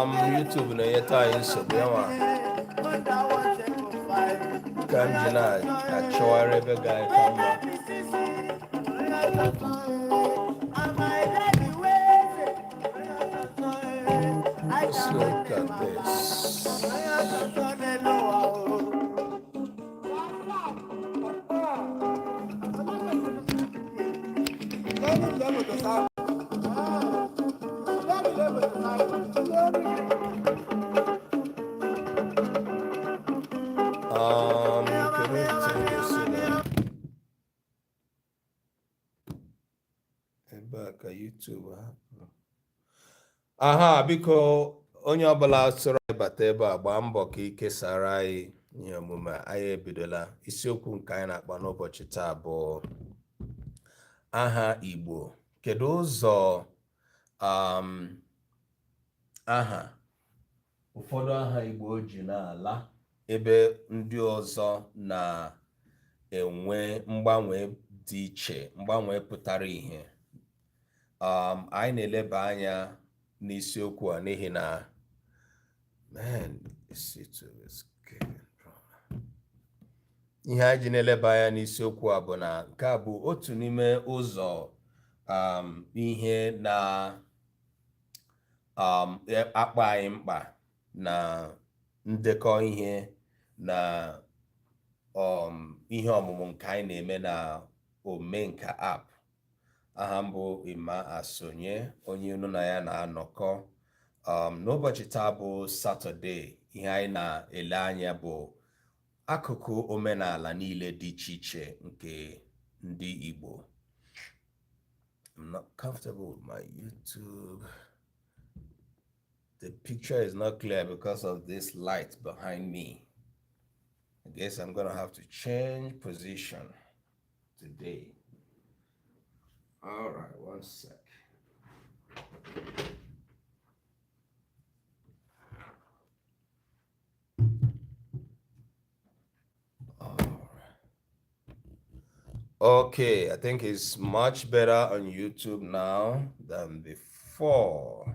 YouTube na yeta nsogbu ya nwa ka m ji na-achọgharị ebe ga-eka mma. Let's look at this. YouTube aha biko onye ọbụla soro ịbata ebe a gbaa mbọ ka ikesara anyị ihe omume anyị ebidola. Isiokwu nke anyị na-akpa n'ụbọchị taa bụ aha Igbo. Kedu ụzọ aha ụfọdụ aha Igbo ji n'ala ebe ndị ọzọ na-enwe mgbanwe dị iche, mgbanwe pụtara ihe. Anyị na-eleba anya n'isiokwu a n'ihi na ihe anyị ji na-eleba anya n'isiokwu a bụ na nke a bụ otu n'ime ụzọ ihe na-akpa anyị mkpa na ndekọ ihe na ihe ọmụmụ nke anyị na-eme na OMENKA app. Aha mbụ Ima Asonye, onye unu na ya na-anọkọ. N'ụbọchị taa bụ Satọde, ihe anyị na-ele anya bụ akụkụ omenala niile dị iche iche nke ndị Igbo. I'm not comfortable with my YouTube. The picture is not clear because of this light behind me. I guess I'm gonna have to change position today. All right, one sec. All right. Okay, I think it's much better on YouTube now than before.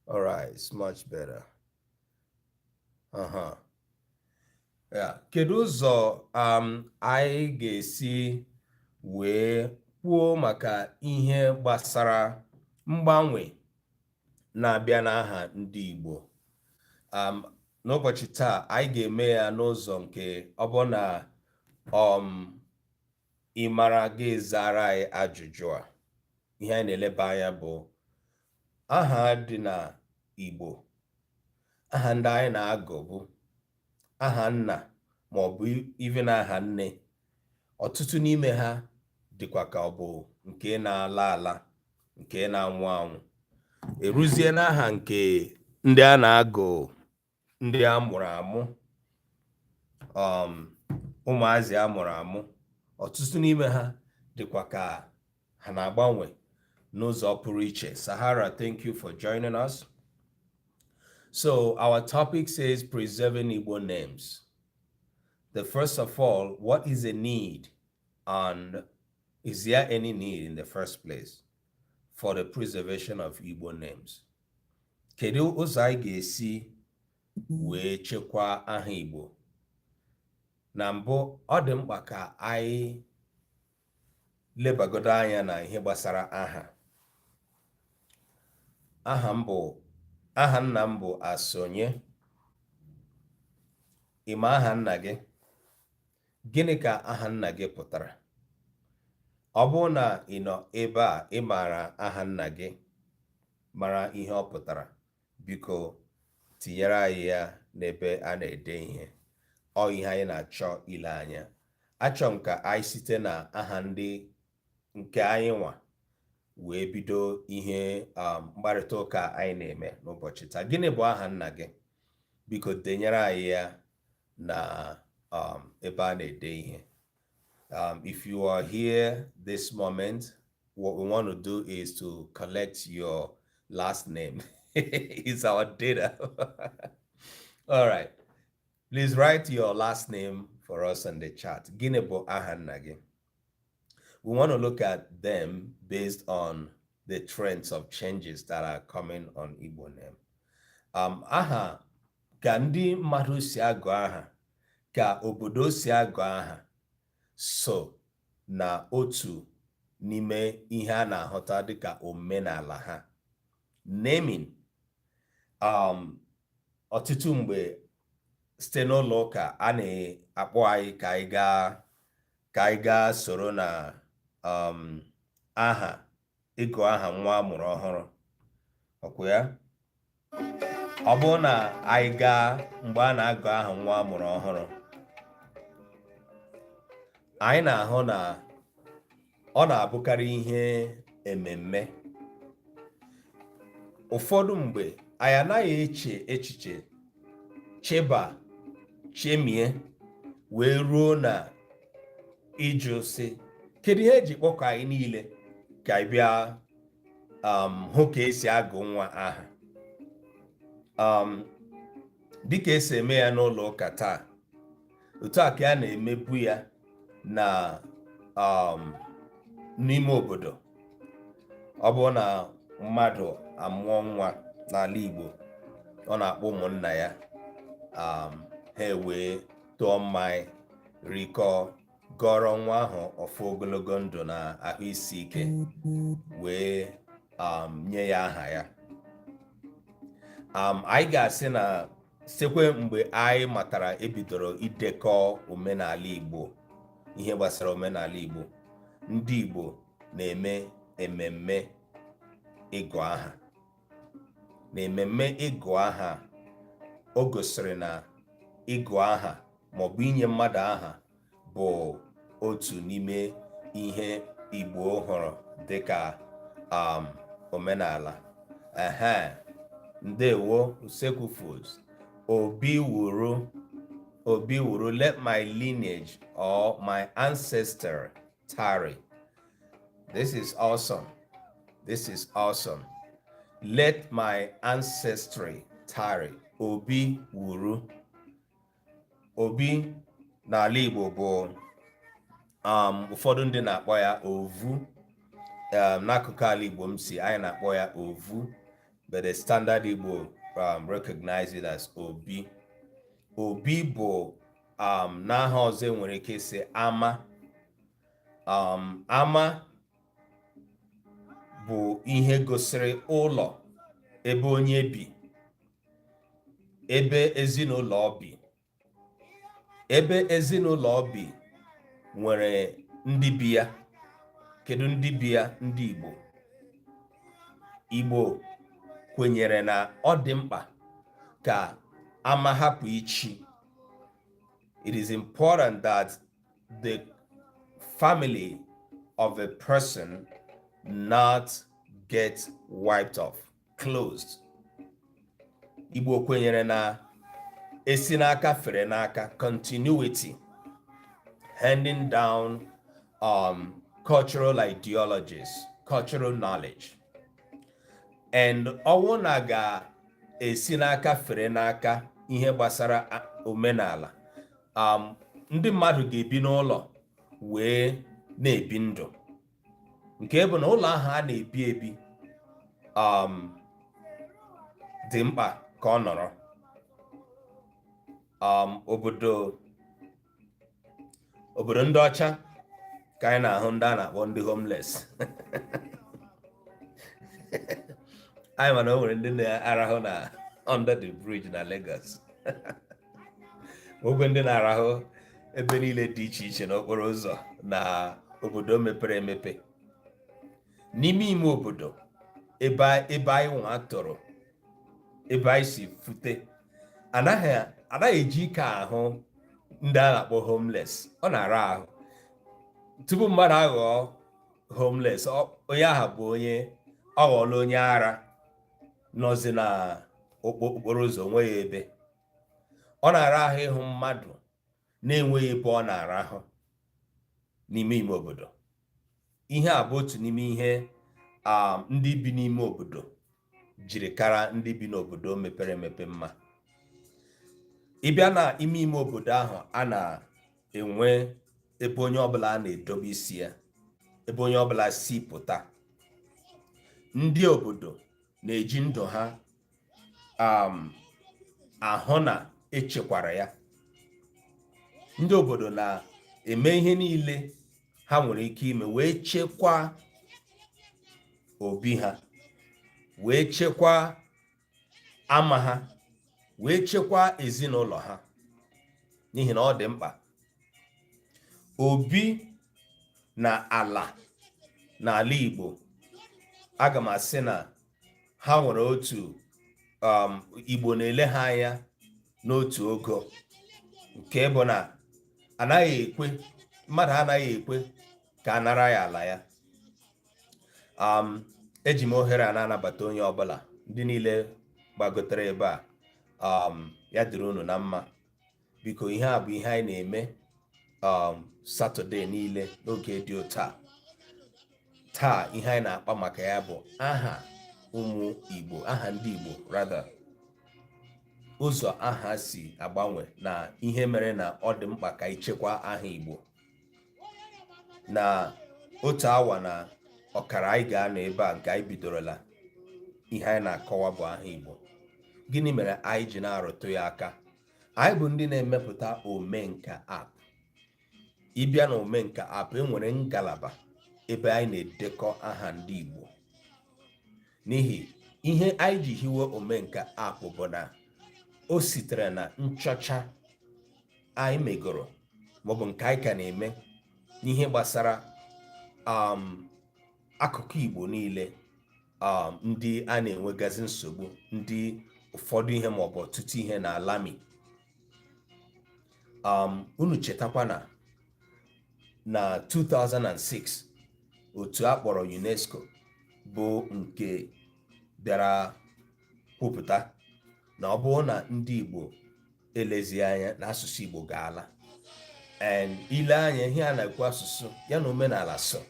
All right, it's much better. Yeah, kedu ụzọ anyị ga-esi wee kwuo maka ihe gbasara mgbanwe na-abịa n'aha ndị Igbo. N'ụbọchị taa anyị ga-eme ya n'ụzọ nke ọ bụ na ị mara ga-ezara anyị ajụjụ a. Ihe anyị na-eleba anya bụ aha dị na Igbo. Aha ndị anyị na-agụ bụ aha nna maọbụ even aha nne. Ọtụtụ n'ime ha dịkwa ka ọ bụ nke na-ala ala, nke na-anwụ anwụ. Eruzie n'aha nke ndị a na-agụ, ndị a mụrụ amụ, ụmụazị a mụrụ amụ. Ọtụtụ n'ime ha dịkwa ka ha na-agbanwe n'ụzọ pụrụ iche. Sahara, thank you for joining us. So our topic says preserving Igbo names. The first of all, what is a need, and is there any need in the first place for the preservation of Igbo names? Kedu ụzọ anyị ga-esi wee chekwaa aha Igbo? Na mbụ, ọ dị mkpa ka anyị lebagodo anya na ihe gbasara aha. Aha nna m bụ Asonye. Ịma aha nna gị? Gịnị ka aha nna gị pụtara? Ọ bụrụ na ị nọ ebe a ị maara aha nna gị, mara ihe ọ pụtara, biko tinyere anyị ya n'ebe a na-ede ihe. Ọ ihe anyị na-achọ ile anya. Achọ m ka anyị site na aha ndị nke anyị nwa wee bido ihe mkparịta ụka anyị na-eme n'ụbọchị taa. Gịnị bụ aha nna gị? Biko denyere anyị ya na ebe a na-ede ihe. If you are here this moment, what we want to do is to collect your last name. It's our data. All right. Please write your last name for us in the chat. Gịnị bụ aha nna gị? We want to look at them based on the trends of changes that are coming on Igbo name. aha ka ndị mmadụ si agụ aha, ka obodo si agụ aha so na otu n'ime ihe a na-ahụta dịka omenala ha. Naming, ọtụtụ mgbe site n'ụlọ ụka a na-akpọ anyị ka anyị gaa soro na aha ịgụ aha nwa amụrụ ọhụrụ. Ọkwa ya? Ọ bụrụ na anyị gaa mgbe a na-agụ aha nwa amụrụ ọhụrụ, anyị na-ahụ na ọ na-abụkarị ihe ememme. Ụfọdụ mgbe anyị anaghị eche echiche, chemie wee ruo na ịjụ sị kedu ihe eji kpọkọ anyị niile ka anyị bịa hụ ka esi agụ nwa aha. Dịka esi eme ya n'ụlọ ụka taa, otu a ka a na-emebu ya na n'ime obodo. Ọ bụrụ na mmadụ amụọ nwa n'ala Igbo, ọ na-akpọ ụmụnna ya, ha wee tụọ mmanya, rikọọ, gọrọ nwa ahụ ọfọ ogologo ndụ na ahụ isi ike, wee nye ya aha ya. Anyị ga-asị na sekwe mgbe anyị matara ebidoro idekọ omenala Igbo, ihe gbasara omenala Igbo, ndị Igbo na-eme ememme ịgụ aha. Na ememme ịgụ aha, o gosiri na ịgụ aha maọbụ inye mmadụ aha bụ otu n'ime ihe Igbo hụrụ dịka omenala. Ndewo Usekwu Foods. Obi wuru, let my lineage or my ancestor tarry. This is awesome. This is awesome. Let my ancestry tarry. Obi wuru. Obi n'ala Igbo bụ ụfọdụ ndị na-akpọ ya ovu. N'akụkụ ala Igbo m si, anyị na-akpọ ya ovu, but the standard Igbo recognize it as Obi. Obi bụ n'aha ọzọ enwere ike isi ama. Ama bụ ihe gosiri ụlọ ebe onye bi, ebe ezinụlọ bi. Ebe ezinụlọ bi nwere ndị bi ya. Kedu ndị bi ya? Ndị Igbo. Igbo kwenyere na ọ dị mkpa ka ama hapụ ichi. It is important that the family of a person not get wiped off, closed. Igbo kwenyere na esi n'aka fere n'aka, continuity, handing down cultural ideologies, cultural knowledge. And ọwụ na ga-esi n'aka fere n'aka ihe gbasara omenala, ndị mmadụ ga-ebi n'ụlọ wee na-ebi ndụ, nke bụ na ụlọ ahụ a na-ebi ebi dị mkpa ka ọ nọrọ. Obodo ndị ọcha ka anyị na-ahụ ndị a na-akpọ ndị homeless. Anyị mana o nwere ndị na-arahụ na under the bridge na Lagos. Ogwe ndị na-arahụ ebe niile dị iche iche n'okporo ụzọ na obodo mepere emepe. N'ime ime obodo, ebe anyị nwa tọrọ, ebe anyị si fute, anaghị eji ike ahụ ndị a na-akpọ homeless. Ọ na-ara ahụ. Tupu mmadụ aghọọ homeless, onye aha bụ onye ọ ghọọla onye ara nọzi na okporo ụzọ nweghị ebe. Ọ na-ara ahụ ịhụ mmadụ na-enweghị ebe ọ na-arahụ n'ime ime obodo. Ihe a bụ otu n'ime ihe ndị bi n'ime obodo jiri kara ndị bi n'obodo mepere emepe mma. Ịbịa na ime obodo ahụ, a na-enwe ebe onye ọbụla a na-edobe isi ya, ebe onye ọbụla si pụta. Ndị obodo na-eji ndụ ha ahụ na echekwara ya. Ndị obodo na-eme ihe niile ha nwere ike ime wee chekwaa obi ha, wee chekwaa ama ha, wee chekwaa ezinụlọ ha, n'ihi na ọ dị mkpa. Obi na ala n'ala Igbo, aga m asị na ha nwere otu Igbo na-ele ha anya n'otu ogo, nke bụ na mmadụ anaghị ekwe ka a nara ya ala ya. Eji m ohere a na-anabata onye ọbụla, ndị niile gbagotere ebe a, ya dịrị unu na mma. Biko, ihe a bụ ihe anyị na-eme Satọde niile n'oge dị otu a. Taa ihe anyị na-akpa maka ya bụ aha ụmụ Igbo, aha ndị Igbo rather, ụzọ aha si agbanwe na ihe mere na ọ dị mkpa ka ichekwa aha Igbo. Na otu awa na ọkara anyị ga-anọ ebe a nke anyị bidorola, ihe anyị na-akọwa bụ aha Igbo. Gịnị mere anyị ji na-arụtụ ya aka? Anyị bụ ndị na-emepụta OMENKA app. Ịbịa na OMENKA app, enwere ngalaba ebe anyị na-edekọ aha ndị Igbo. N'ihi ihe anyị ji hiwe OMENKA app bụ na o sitere na nchọcha anyị megoro, maọbụ nke anyị ka na-eme n'ihe gbasara akụkụ Igbo niile, ndị a na-enwegazi nsogbu, ndị ụfọdụ ihe maọbụ ọtụtụ ihe na-alami. Unu chetakwa na 2006 otu a kpọrọ UNESCO bụ nke bịara kwupụta na ọ bụrụ na ndị Igbo elezi anya na asụsụ Igbo ga-ala. Ile anya ihe a na-ekwu asụsụ ya na omenala so,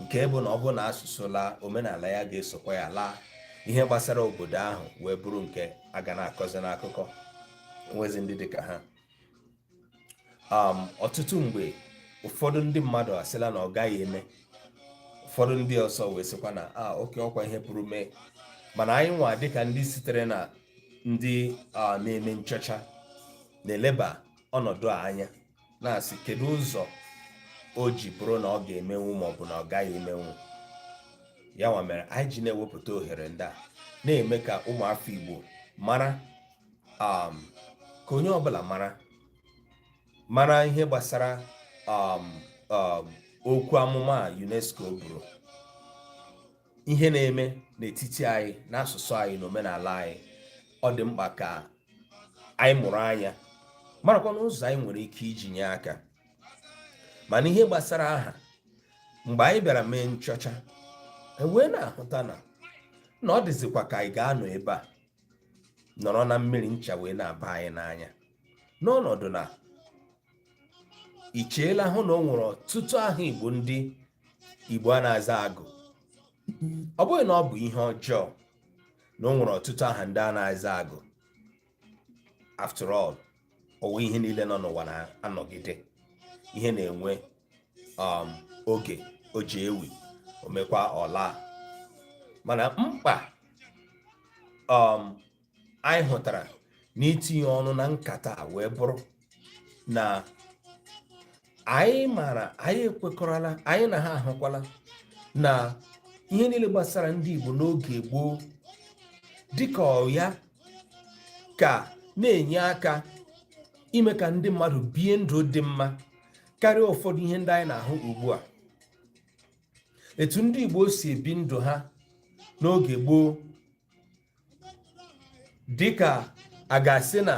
nke bụ na ọ bụrụ na asụsụ laa, omenala ya ga-esokwa ya laa. Ihe gbasara obodo ahụ wee bụrụ nke a ga na-akọzi n'akụkọ, enwezi ndị dịka ha. Ọtụtụ mgbe ụfọdụ ndị mmadụ asịla na ọ gaghị eme, ụfọdụ ndị ọzọ wee sịkwa na oke ọkwa ihe pụrụ mee. Mana anyị nwa dịka ndị sitere na ndị na-eme nchọcha na-eleba ọnọdụ a anya, na-asị kedu ụzọ o ji bụrụ na ọ ga-emenwu maọbụ na ọ gaghị emenwu. Ya nwa mere anyị ji na-ewepụta ohere ndị a, na-eme ka ụmụafọ Igbo mara, ka onye ọbụla mara ihe gbasara okwu amụma UNESCO bụrụ ihe na-eme n'etiti anyị, n'asụsụ anyị na omenala anyị. Ọ dị mkpa ka anyị mụrụ anya, marakwa n'ụzọ anyị nwere ike iji nye aka. Mana ihe gbasara aha, mgbe anyị bịara mee nchọcha, wee na-ahụta na ọ dịzikwa ka anyị ga-anọ ebe a nọrọ na mmiri ncha wee na-aba anyị n'anya, n'ọnọdụ na icheela hụ na o nwere ọtụtụ aha Igbo ndị Igbo a na-aza agụ. Ọ bụghị na ọ bụ ihe ọjọọ na o nwere ọtụtụ aha ndị a na-aza agụ. After all, ọwụ ihe niile nọ n'ụwa na-anọgide. Ihe na-enwe oge o ji ewi, o mekwa ọla. Mana mkpa anyị hụtara n'itinye ọnụ na nkata wee bụrụ na anyị mara, anyị ekwekọrọla, anyị na ha ahụkwala na ihe niile gbasara ndị Igbo n'oge gboo dịka ọya ka na-enye aka ime ka ndị mmadụ bie ndụ dị mma karịa ụfọdụ ihe ndị anyị na-ahụ ugbu a. Etu ndị Igbo si ebi ndụ ha n'oge gboo, dịka a ga-asị na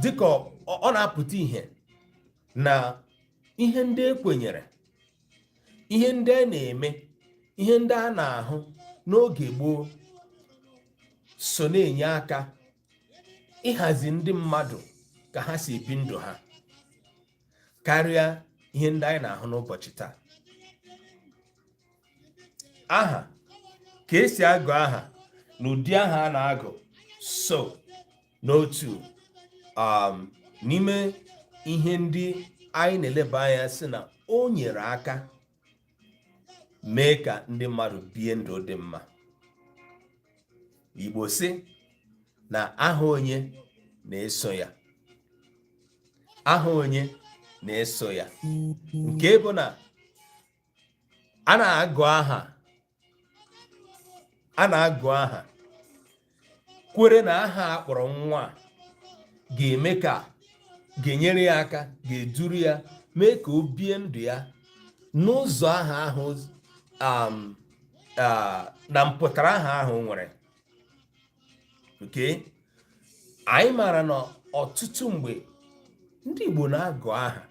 dịka ọ na-apụta ihe na ihe ndị ekwenyere, ihe ndị a na-eme, ihe ndị a na-ahụ n'oge gboo so na-enye aka ịhazi ndị mmadụ ka ha si ebi ndụ ha karịa ihe ndị anyị na-ahụ n'ụbọchị taa. Aha, ka esi agụ aha na ụdị aha a na-agụ so n'otu n'ime ihe ndị anyị na-eleba anya sị na o nyere aka mee ka ndị mmadụ bie ndụ dị mma. Igbo sị na aha onye na-eso ya. Aha onye na-eso ya. Nke bụ na a na-agụ aha kwere na aha a kpọrọ nwa ga-eme ka ga-enyere ya aka, ga-eduru ya, mee ka o bie ndụ ya n'ụzọ aha ahụ na mpụtara aha ahụ nwere. Okay? Anyị maara na ọtụtụ mgbe ndị Igbo na-agụ aha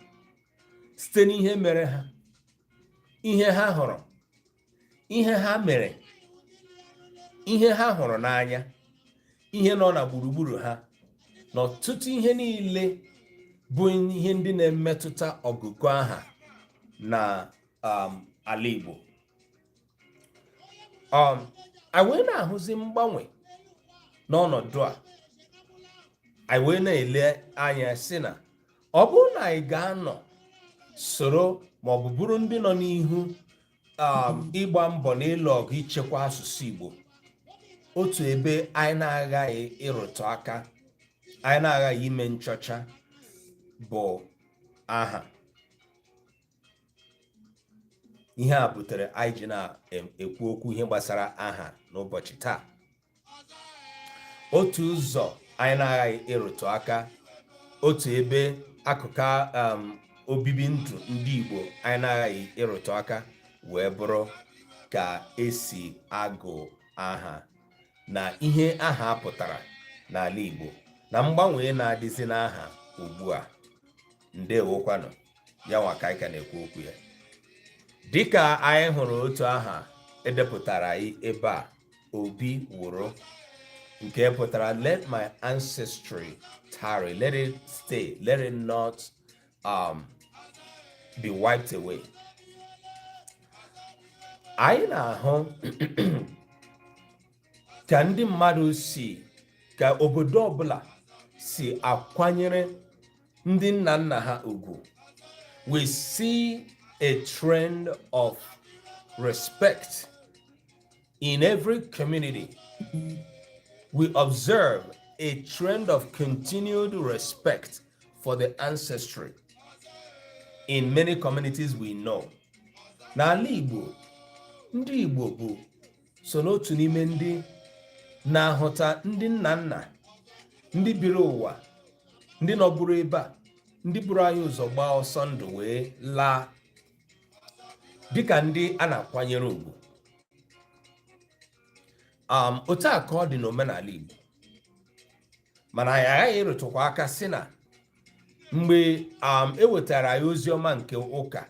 site n'ihe mere ha, ihe ha hụrụ, ihe ha mere, ihe ha hụrụ n'anya, ihe nọ na gburugburu ha, na ọtụtụ ihe niile bụ ihe ndị na-emetụta ọgụgụ aha na ala Igbo. Anyị wee na-ahụzi mgbanwe n'ọnọdụ a. Anyị wee na-ele anya sị na ọ bụrụ na anyị ga-anọ soro maọbụ bụrụ ndị nọ n'ihu ịgba mbọ n'ịlụ ọgụ ichekwa asụsụ Igbo, otu ebe anyị na-aghaghị ịrụtụ aka, anyị na-aghaghị ime nchọcha bụ aha. Ihe a butere anyị ji na-ekwu okwu ihe gbasara aha n'ụbọchị taa. Otu ụzọ anyị na-aghaghị ịrụtụ aka, otu ebe akụkụ obibi ndụ ndị Igbo anyị na-aghaghị ịrụtụ aka wee bụrụ ka esi agụ aha na ihe aha pụtara n'ala Igbo na mgbanwe na-adịzi n'aha ugbu a. Ndewokwanụ, ya nwa ka anyị ka na-ekwu okwu ya. Dịka anyị hụrụ otu aha edepụtara anyị ebe a, Obi Wụrụ, nke pụtara let my ancestry tarry, let it stay, let it not be wiped away. Anyị na-ahụ ka ndị mmadụ ka obodo ọbụla si akwanyere ndị nna nna ha ugwu. We see a trend of respect in every community. We observe a trend of continued respect for the ancestry in many communities we know. N'ala Igbo, ndị Igbo bụ so n'otu n'ime ndị na-ahụta ndị nna nna, ndị biri ụwa, ndị nọbụrụ ebe a, ndị buru anyị ụzọ gbaa ọsọ ndụ wee laa, dịka ndị a na-akwanyere ugwu. Otu a ka ọ dị n'omenala Igbo. Mana anyị aghaghị ịrụtụkwa aka sị na mgbe e wetara anyị ozi ọma nke ụka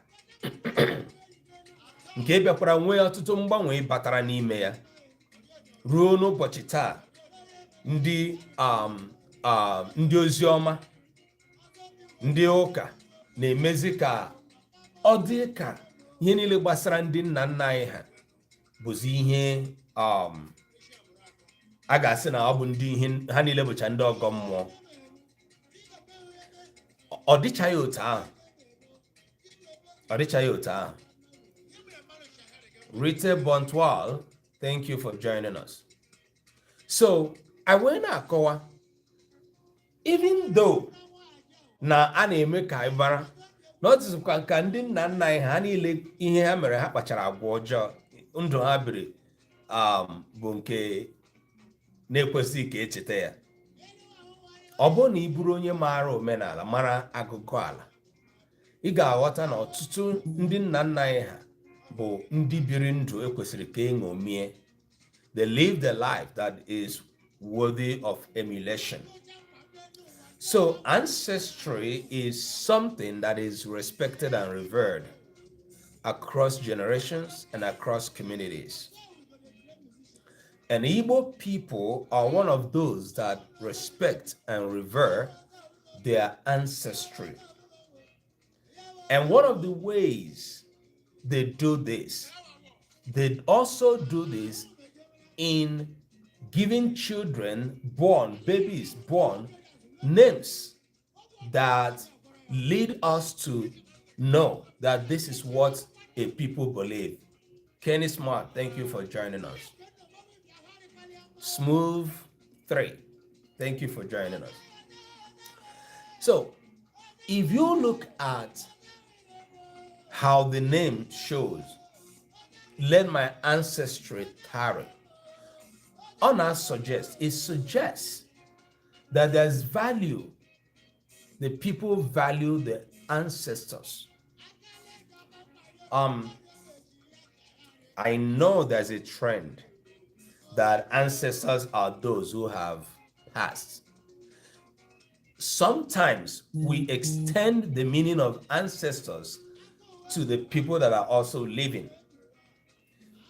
nke bịakwara nwee ọtụtụ mgbanwe batara n'ime ya, ruo n'ụbọchị taa ndị ozi ọma, ndị ụka na-emezi ka ọ dị ka ihe niile gbasara ndị nna nna anyị ha bụzi ihe a ga-asị na ọ bụ ndị ihe ha niile bụcha ndị ọgọ mmụọ. Ọ dịchaghị otu ahụ. Ọ dịchaghị otu ahụ. Rite Bontwal, thank you for joining us. So, I wee na-akọwa, even though na a na-eme ka anyị mara na ọ dịzikwa ka ndị nna nna anyị ha niile ihe ha mere ha kpachara agwa ọjọọ, ndụ ha biri bụ nke na-ekwesịghị ka echeta ya. Ọ bụrụ na ị bụrụ onye maara omenala, mara agụgụ ala, ị ga-aghọta na ọtụtụ ndị nna nna anyị ha bụ ndị biri ndụ ekwesịrị ka eṅomie. They live the life that is worthy of emulation. So ancestry is something that is respected and revered across generations and across communities. And Igbo people are one of those that respect and revere their ancestry. And one of the ways they do this, they also do this in giving children born, babies born, names that lead us to know that this is what a people believe. Kenny Smart, thank you for joining us. Smooth 3. Thank you for joining us. So, if you look at how the name shows, let my ancestry tarry, honor suggests, it suggests that there's value. The people value the ancestors. I know there's a trend that ancestors are those who have passed. Sometimes we extend the meaning of ancestors to the people that are also living.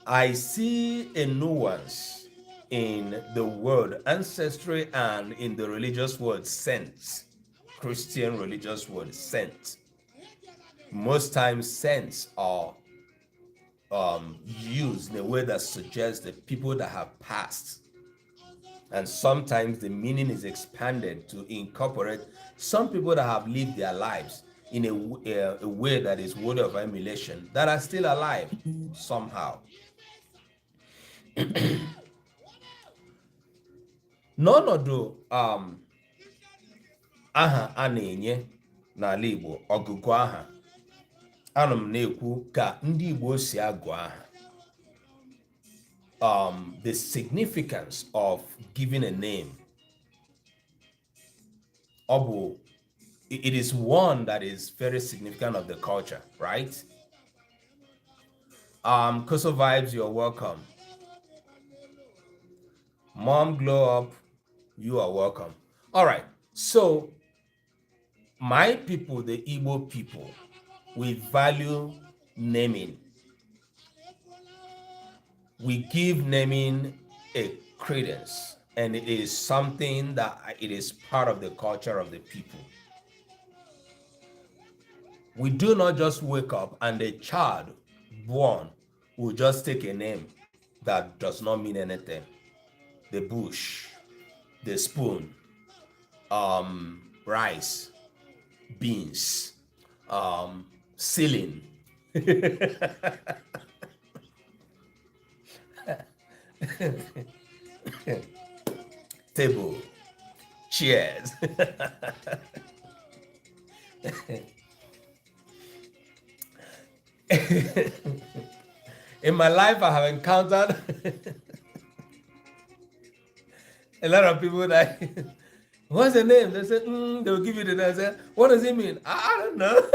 I see a nuance in the word ancestry and in the religious word saint, Christian religious word saint. Most times saints are used in a way that suggests the people that have passed. And sometimes the meaning is expanded to incorporate some people that have lived their lives in a way that is worthy of emulation, that are still alive somehow. N'ọnọdụ aha a na-enye n'ala Igbo, ọgụgụ aha, ana m na-ekwu ka ndị Igbo si agụ aha. The significance of giving a name, it is one that is very significant of the culture, right? Koso Vibes, you're welcome. Mom Glow Up, you are welcome. All right, so my people, the Igbo people, we value naming. We give naming a credence, and it is something that it is part of the culture of the people. We do not just wake up and a child born will just take a name that does not mean anything. The bush, the spoon, rice, beans, ceiling. Table, chairs. In my life, I have encountered a lot of people that, what's the name? They say, they'll give you the name. I say, what does it mean? I don't know.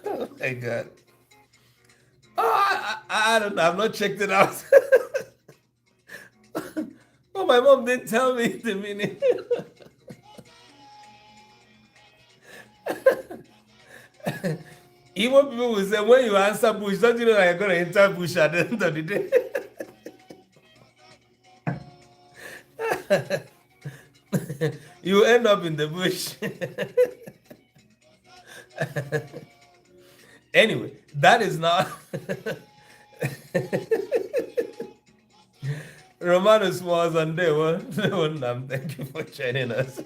Oh my God. Oh, I don't know. I've not checked it out. Oh, my mom didn't tell me the meaning. Even people will say, when you answer Bush, don't you know that you're going to enter Bush at the end of the day? You end up in the bush. Anyway, that is not. Romanus was on day one. Thank you for joining us.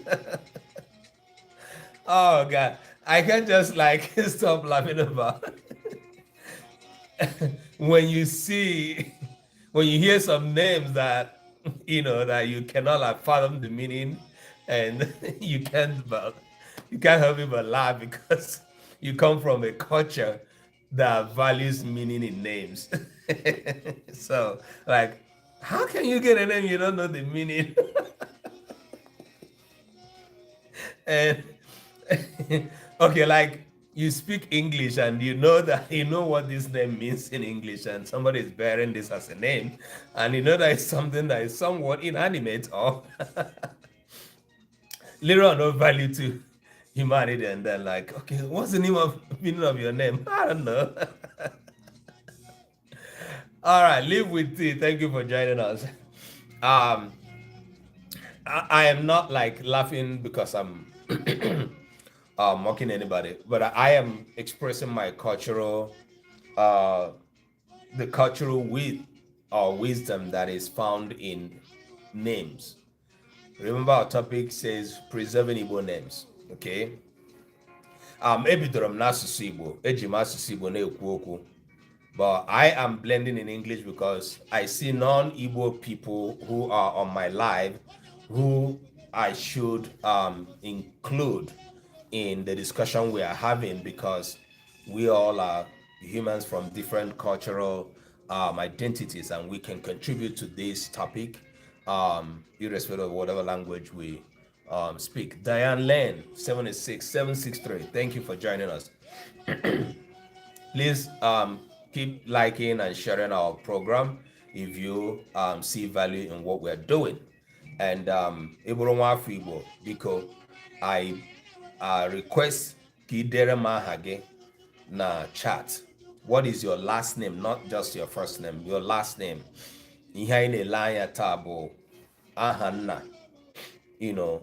Oh God, I can't just like stop laughing about when you hear some names that that you cannot like fathom the meaning, and you can't help it but laugh because you come from a culture that values meaning in names. So like, how can you get a name you don't know the meaning? And okay, like you speak English and you know what this name means in English, and somebody is bearing this as a name, and you know that it's something that is somewhat inanimate or little or no value to humanity, and then like, okay, what's the meaning of your name? I don't know. All right, live with it. Thank you for joining us. I am not like laughing because I'm mocking anybody, but I am expressing my cultural, the cultural wisdom that is found in names. Remember, our topic says preserving Igbo names. Okay. Ebidoro m n'asụsụ Igbo, eji m asụsụ Igbo na-ekwu okwu. But I am blending in English because I see non-Igbo people who are on my live who I should include in the discussion we are having, because we all are humans from different cultural identities, and we can contribute to this topic irrespective of whatever language we speak. Diane Lane, 76763, thank you for joining us. Please keep liking and sharing our program if you see value in what we're doing. And Ibro Nwafu Igbo, biko, I request ka idere m aha gị na chat. What is your last name? Not just your first name, your last name. Ihe anyị na-ele anya taa bụ aha nna, you know,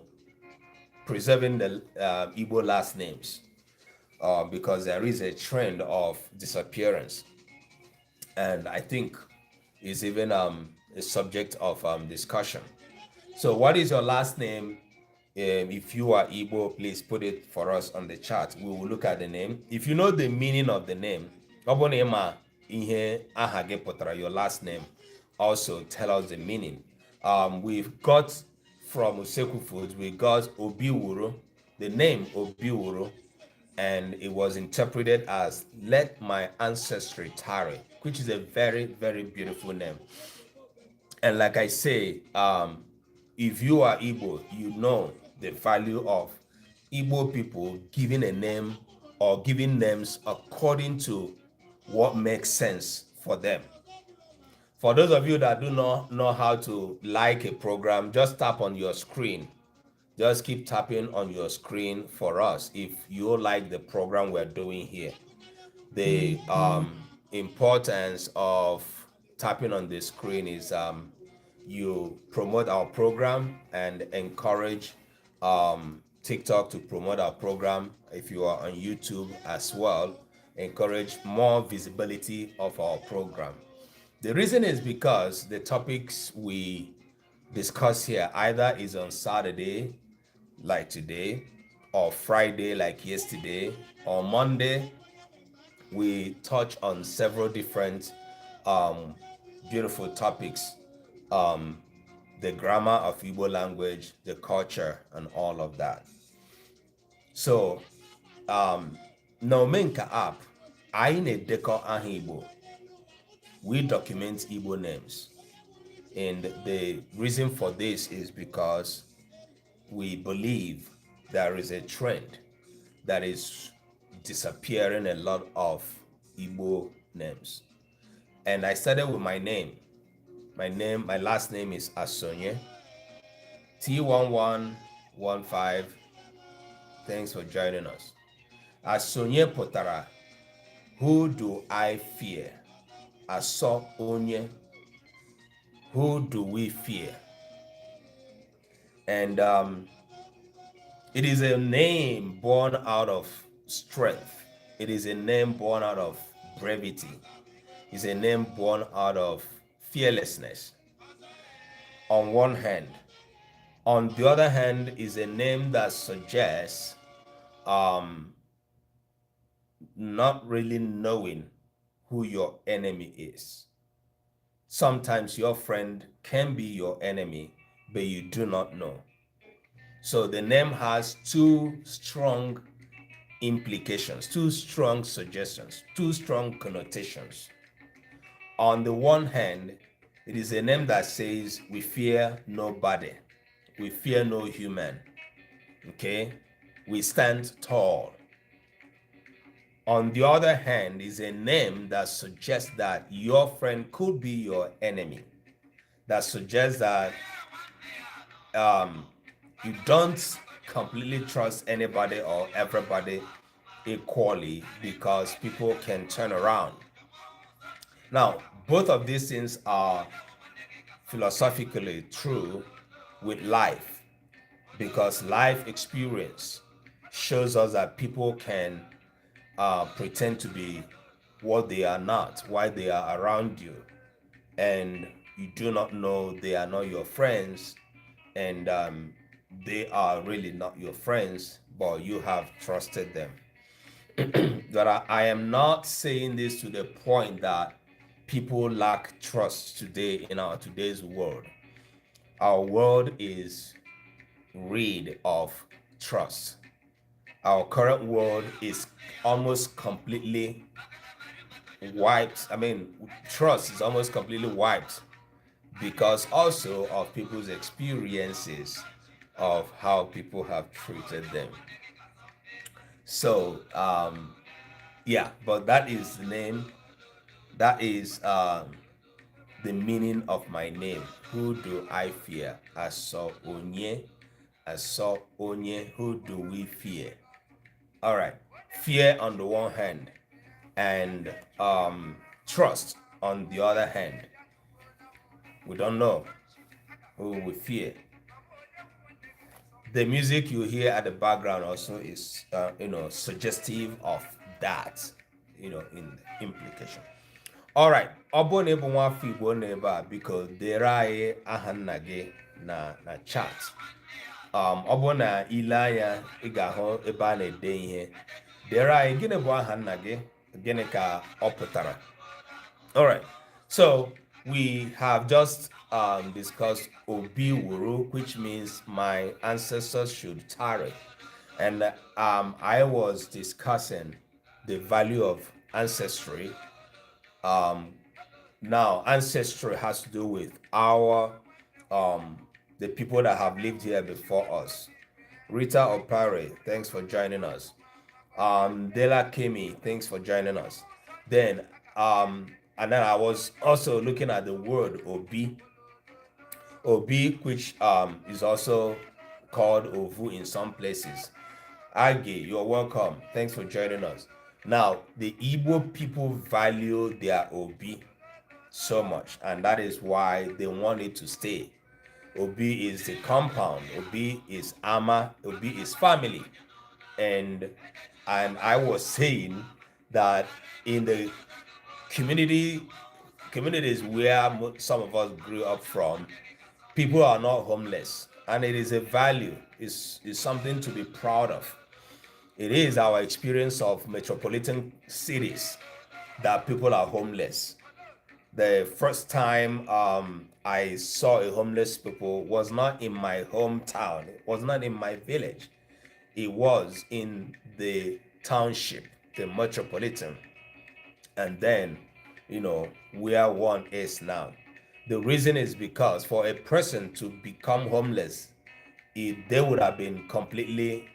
preserving the Igbo last names, because there is a trend of disappearance, and I think is even a subject of discussion. So what is your last name? If you are Igbo, please put it for us on the chat. We will look at the name. If you know the meaning of the name, your last name, also tell us the meaning. We've got from Useku Foods, we got Obiwuru, the name Obiwuru, and it was interpreted as "Let my ancestry tarry," which is a very, very beautiful name. And like I say, if you are Igbo, you know the value of Igbo people giving a name or giving names according to what makes sense for them. For those of you that do not know how to like a program, just tap on your screen. Just keep tapping on your screen for us if you like the program we're doing here. The importance of tapping on the screen is you promote our program and encourage TikTok to promote our program. If you are on YouTube as well, encourage more visibility of our program. The reason is because the topics we discuss here either is on Saturday, like today, or Friday, like yesterday, or Monday. We touch on several different beautiful topics, the grammar of Igbo language, the culture, and all of that. So, na OMENKA app, anyị na-edekọ aha Igbo. We document Igbo names. And the reason for this is because we believe there is a trend that is disappearing a lot of Igbo names. And I started with my name. My last name is Asonye. T1115. Thanks for joining us. Asonye Potara. Who do I fear? Aso Onye. Who do we fear? And it is a name born out of strength. It is a name born out of brevity. It's a name born out of fearlessness, on one hand. On the other hand, is a name that suggests not really knowing who your enemy is. Sometimes your friend can be your enemy, but you do not know. So the name has two strong implications, two strong suggestions, two strong connotations. On the one hand, it is a name that says we fear nobody, we fear no human, okay? We stand tall. On the other hand, is a name that suggests that your friend could be your enemy, that suggests that you don't completely trust anybody or everybody equally, because people can turn around. Now, both of these things are philosophically true with life, because life experience shows us that people can pretend to be what they are not while they are around you, and you do not know they are not your friends, and they are really not your friends, but you have trusted them. But I am not saying this to the point that people lack trust today in our today's world. Our world is rid of trust. Our current world is almost completely wiped. I mean, trust is almost completely wiped because also of people's experiences of how people have treated them. So, yeah, but that is the name. That is the meaning of my name. Who do I fear? Aso onye. Aso onye. Who do we fear? All right. Fear on the one hand, and trust on the other hand. We don't know who we fear. The music you hear at the background also is, suggestive of that, in the implication. All right. Ọ bụrụ na ịbụ nwa afọ Igbo n'ebe a, biko dere anyị aha nna gị na chat. Ọ bụrụ na ile anya ị ga-ahụ ebe a na-ede ihe. Dere anyị gịnị bụ aha nna gị, gịnị ka ọ pụtara. All right. So we have just discussed Obi Wuru, which means my ancestors should tarry. And I was discussing the value of ancestry. Now, ancestry has to do with the people that have lived here before us. Rita Opare, thanks for joining us. Dela Kimi, thanks for joining us. Then and then I was also looking at the word Obi, which is also called Ovu in some places. Age, you're welcome. Thanks for joining us. Now, the Igbo people value their Obi so much, and that is why they want it to stay. Obi is the compound. Obi is Ama. Obi is family. And I was saying that in the communities where some of us grew up from, people are not homeless, and it is a value. It's something to be proud of. It is our experience of metropolitan cities that people are homeless. The first time I saw a homeless people was not in my hometown. It was not in my village. It was in the township, the metropolitan, and then, where one is now. The reason is because for a person to become homeless, they would have been completely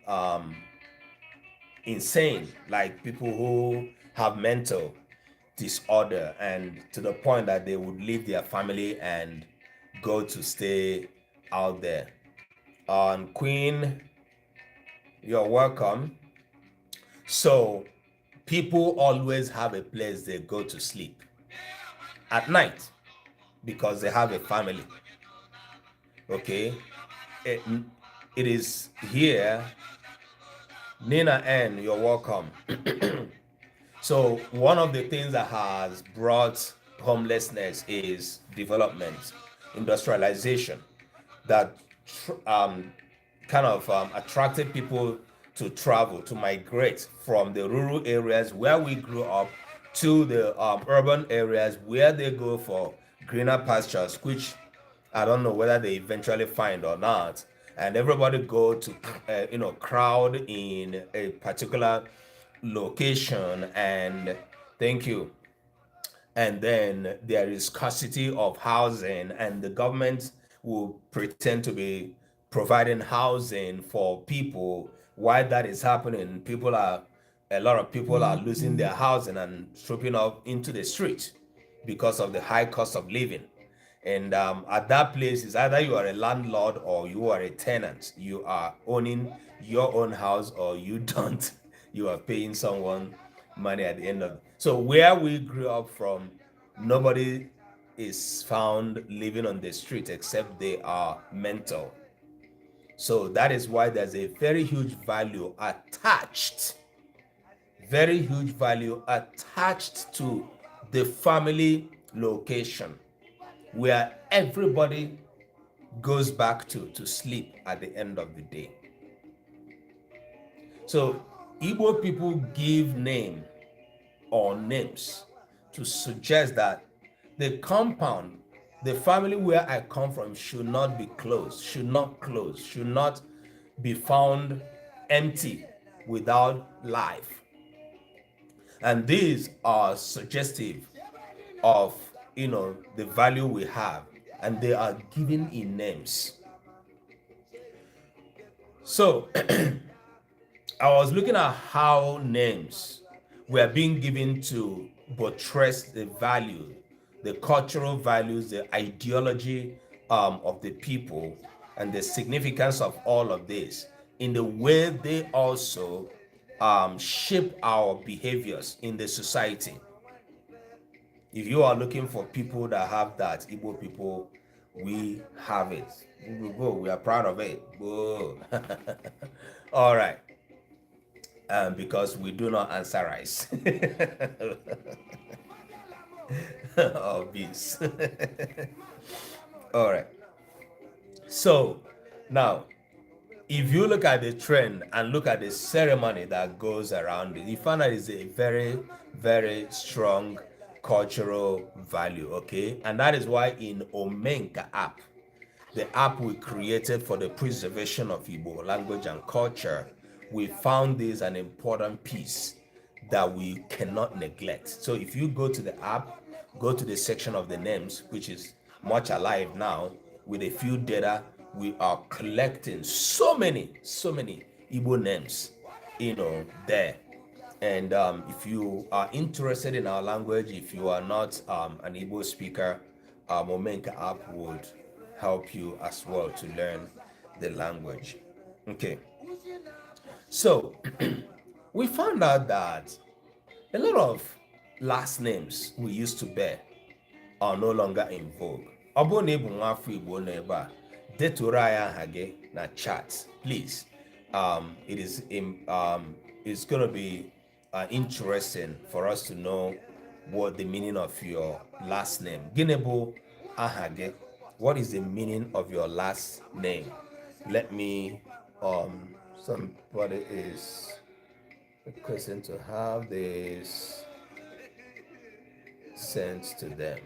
insane, like people who have mental disorder, and to the point that they would leave their family and go to stay out there. Queen, you're welcome. So people always have a place they go to sleep at night because they have a family. Okay, it is here. Nina N, you're welcome. So one of the things that has brought homelessness is development, industrialization, that attracted people to travel, to migrate from the rural areas where we grew up to the urban areas where they go for greener pastures, which I don't know whether they eventually find or not. And everybody go to, crowd in a particular location, and thank you. And then there is scarcity of housing, and the government will pretend to be providing housing for people. Why that is happening, a lot of people are losing their housing and trooping up into the street because of the high cost of living. And at that place, is either you are a landlord or you are a tenant. You are owning your own house, or you don't. You are paying someone money at the end of it. So where we grew up from, nobody is found living on the street except they are mental. So that is why there's a very huge value attached to the family location, where everybody goes back to sleep at the end of the day. So Igbo people give name or names to suggest that the compound, the family where I come from should not be closed, should not be found empty without life. And these are suggestive of the value we have, and they are given in names. So I was looking at how names were being given to buttress the value, the cultural values, the ideology of the people, and the significance of all of this in the way they also shape our behaviors in the society. If you are looking for people that have that, Igbo people, we have it. We are proud of it. Whoa. All right. Because we do not answer rice or beans. All right. So now, if you look at the trend and look at the ceremony that goes around it, you find that it's a very, very strong cultural value, okay? And that is why in OMENKA app, the app we created for the preservation of Igbo language and culture, we found this an important piece that we cannot neglect. So if you go to the app, go to the section of the names, which is much alive now, with a few data, we are collecting so many Igbo names, there. And if you are interested in our language, if you are not an Igbo speaker, OMENKA app would help you as well to learn the language. Okay. So we found out that a lot of last names we used to bear are no longer in vogue. Ọ bụrụ na ị bụ nwa afọ Igbo nọ ebe a, deturu anyị aha gị na chat, please. It's going to be interesting for us to know what the meaning of your last name. Gịnị bụ aha gị? What is the meaning of your last name? Let me, somebody is requesting to have this sent to them.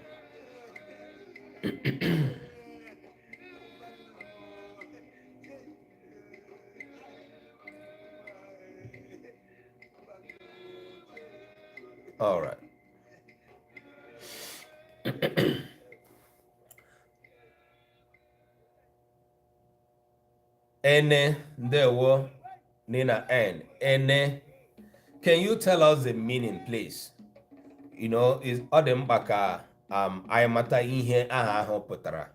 All right. Ene, ndewo, Nina N. Ene, can you tell us the meaning, please? Is ọ dị mkpa ka anyị mata ihe aha ahụ pụtara.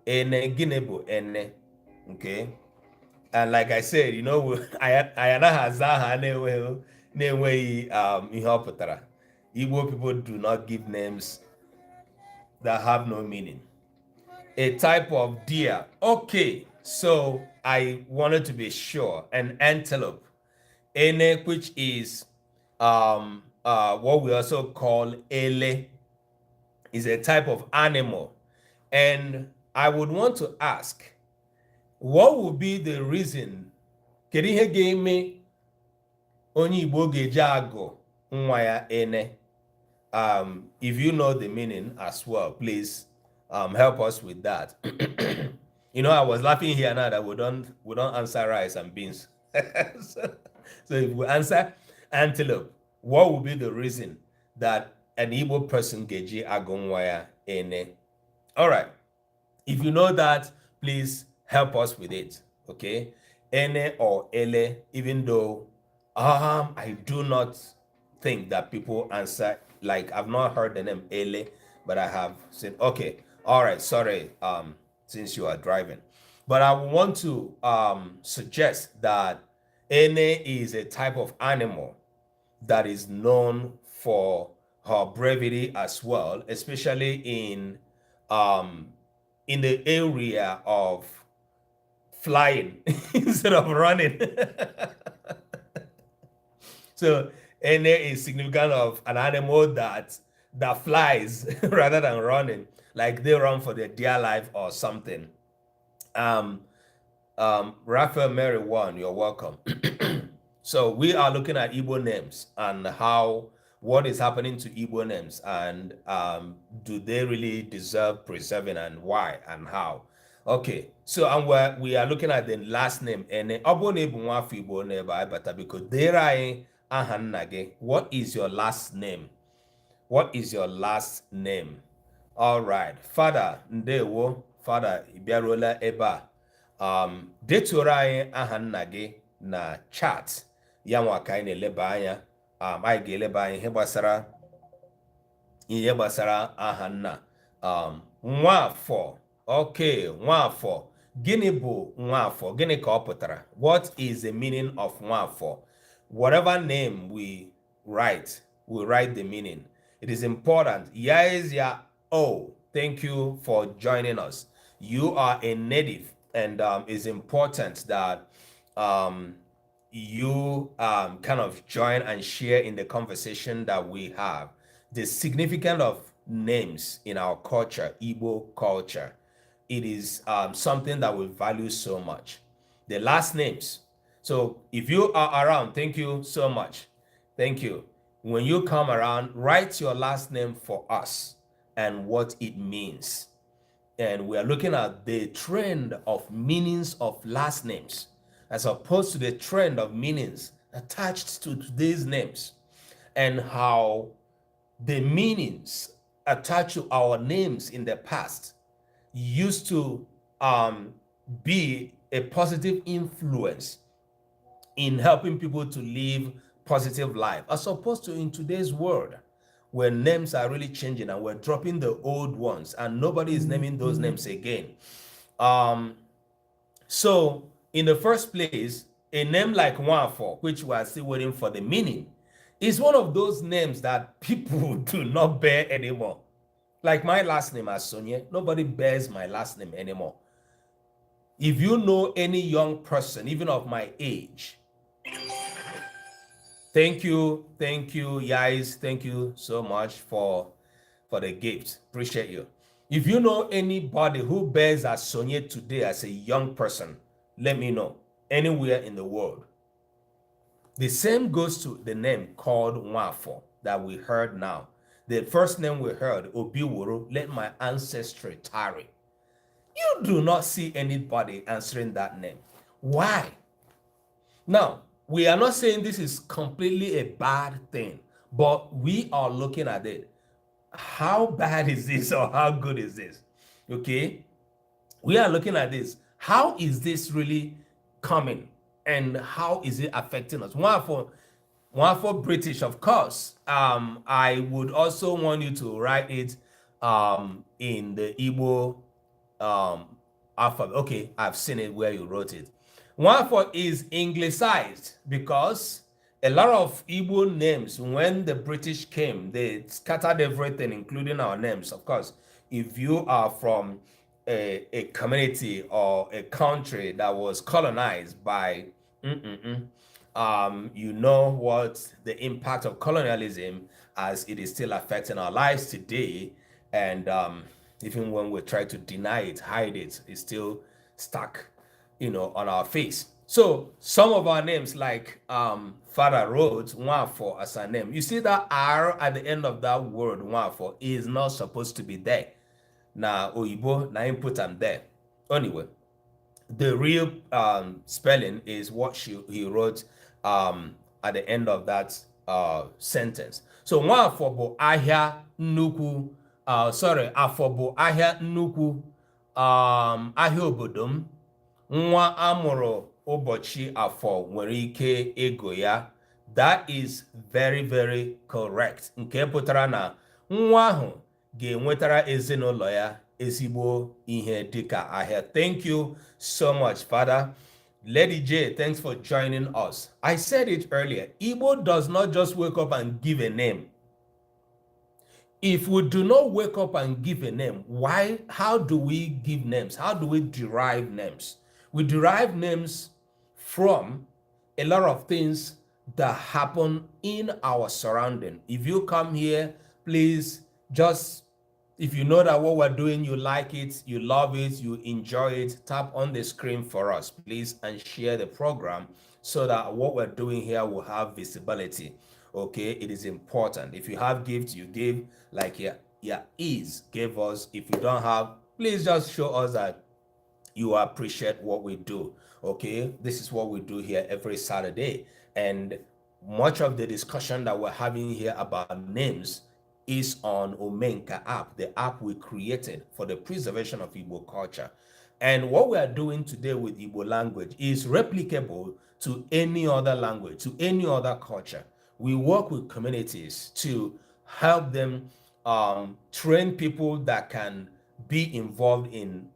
Ene, gịnị bụ ene? Okay. And like I said, anyị anaghị aza aha na-enweghị ihe ọ pụtara. Igbo people do not give names that have no meaning. A type of deer. Okay, so I wanted to be sure. An antelope. Ene, which is what we also call ele, is a type of animal. And I would want to ask, what would be the reason? Kedu ihe ga-eme onye Igbo ga-eji agụ nwa ya ene? If you know the meaning as well, please help us with that. I was laughing here now that we don't answer rice and beans. So if we answer antelope, what would be the reason that an Igbo person geji agonwaya ene? All right. If you know that, please help us with it. Okay. Ene or ele, even though I do not think that people answer, like I've not heard the name ele, but I have said, okay, all right, sorry, since you are driving. But I want to suggest that ene is a type of animal that is known for her bravery as well, especially in the area of flying instead of running. So ene is significant of an animal that flies rather than running, like they run for their dear life or something. Raphael Mary 1, you're welcome. So we are looking at Igbo names and what is happening to Igbo names, and do they really deserve preserving, and why and how? Okay, so and we are looking at the last name. And Igbo name, because there I ahanage. What is your last name? What is your last name? All right, Father ndewo. Father ibiaruola ebe a. Detuoro anyị aha nna gị na chat ya nwa ka anyị na-eleba anya. Anyị ga-eleba anya ihe gbasara aha nna. Nwafọ. Okay, Nwafọ. Gịnị bụ Nwafọ? Gịnị ka ọ pụtara? What is the meaning of Nwafọ? Whatever name we write the meaning. It is important. Yaezia O, thank you for joining us. You are a native, and it's important that you kind of join and share in the conversation that we have. The significance of names in our culture, Igbo culture, it is something that we value so much. The last names. So if you are around, thank you so much. Thank you. When you come around, write your last name for us and what it means. And we are looking at the trend of meanings of last names as opposed to the trend of meanings attached to today's names, and how the meanings attached to our names in the past used to be a positive influence in helping people to live positive life, as opposed to in today's world where names are really changing and we're dropping the old ones and nobody is naming those names again. So in the first place, a name like Nwafọ, which we are still waiting for the meaning, is one of those names that people do not bear anymore. Like my last name, Asonye, nobody bears my last name anymore. If you know any young person, even of my age, thank you, guys. Thank you so much for the gift. Appreciate you. If you know anybody who bears Asonye today as a young person, let me know. Anywhere in the world. The same goes to the name called Nwafọ that we heard now. The first name we heard, Obiworo, let my ancestry tarry. You do not see anybody answering that name. Why? Now, we are not saying this is completely a bad thing, but we are looking at it. How bad is this, or how good is this? Okay? We are looking at this. How is this really coming, and how is it affecting us? One for British, of course. I would also want you to write it in the Igbo alphabet. Okay, I've seen it where you wrote it. One for is anglicized because a lot of Igbo names, when the British came, they scattered everything, including our names. Of course, if you are from a community or a country that was colonized by, you know what the impact of colonialism as it is still affecting our lives today. And even when we try to deny it, hide it, it's still stuck, you know, on our face. So some of our names, like Father wrote Nwafọ as a name. You see that R at the end of that word Nwafọ is not supposed to be there. Now Oyibo na input them there. Anyway, the real spelling is what he wrote at the end of that sentence. So Nwafọ bụ ahịa nnukwu, afọ bụ ahịa nnukwu, ahịa obodo m. Nwa amụrụ ụbọchị afọ nwere ike ego ya. That is very, very correct. Nke pụtara na nwa ahụ ga-enwetara ezinụlọ ya ezigbo ihe dịka ahịa. Thank you so much, Father. Lady J, thanks for joining us. I said it earlier. Igbo does not just wake up and give a name. If we do not wake up and give a name, how do we give names? How do we derive names? We derive names from a lot of things that happen in our surrounding. If you come here, please just If you know that what we're doing, you like it, you love it, you enjoy it, tap on the screen for us, please, and share the program so that what we're doing here will have visibility. Okay, it is important. If you have gifts, you give like your ease gave us. If you don't have, please just show us that you appreciate what we do. Okay, this is what we do here every Saturday, and much of the discussion that we're having here about names is on OMENKA app, the app we created for the preservation of Igbo culture. And what we are doing today with Igbo language is replicable to any other language, to any other culture. We work with communities to help them train people that can be involved in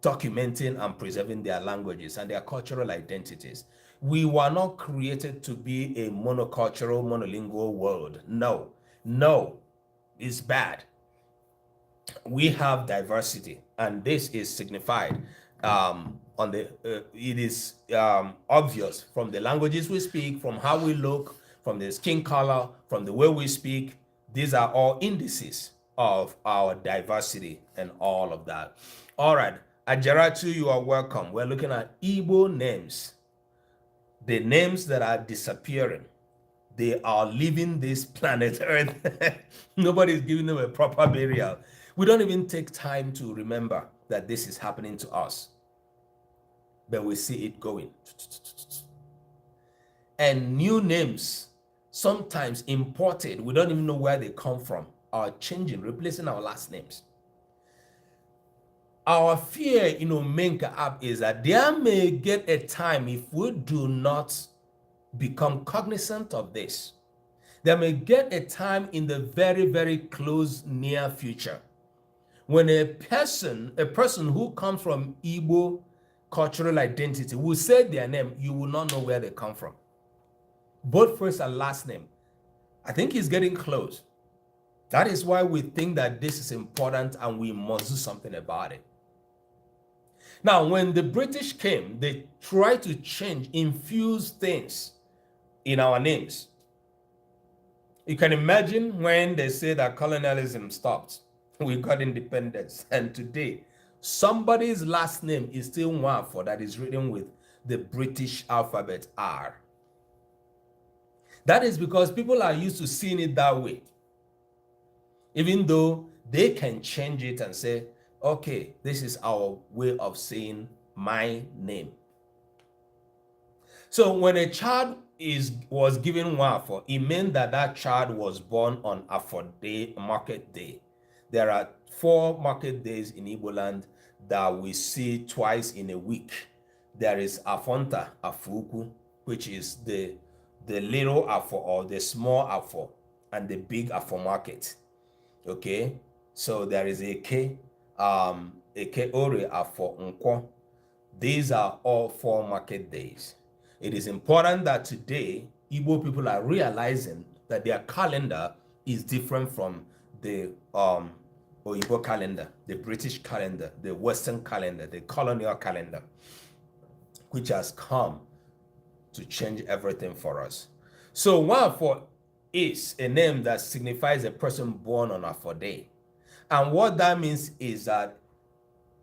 documenting and preserving their languages and their cultural identities. We were not created to be a monocultural, monolingual world. No, no, it's bad. We have diversity, and this is signified on the it is obvious from the languages we speak, from how we look, from the skin color, from the way we speak. These are all indices of our diversity and all of that. All right, Ajaratu, you are welcome. We're looking at Igbo names, the names that are disappearing. They are leaving this planet Earth. Nobody's giving them a proper burial. We don't even take time to remember that this is happening to us, but we see it going. And new names, sometimes imported, we don't even know where they come from, are changing, replacing our last names. Our fear in OMENKA app is that there may get a time, if we do not become cognizant of this, there may get a time in the very, very close near future when a person who comes from Igbo cultural identity will say their name, you will not know where they come from. Both first and last name. I think it's getting close. That is why we think that this is important and we must do something about it. Now, when the British came, they tried to infuse things in our names. You can imagine when they say that colonialism stopped, we got independence, and today somebody's last name is still Nwafo that is written with the British alphabet R. That is because people are used to seeing it that way, even though they can change it and say, okay, this is our way of saying my name. So when a child was given Nwafo, it meant that that child was born on Afo Day, market day. There are 4 market days in Igbo land that we see twice in a week. There is Afonta, Afuku, which is the little Afo or the small Afo, and the big Afo market. Okay, so there is Eke, Eke Ore, Afo Nkwo. These are all 4 market days. It is important that today Igbo people are realizing that their calendar is different from the Oyibo calendar, the British calendar, the Western calendar, the colonial calendar, which has come to change everything for us. So Nwafo is a name that signifies a person born on Afo Day. And what that means is that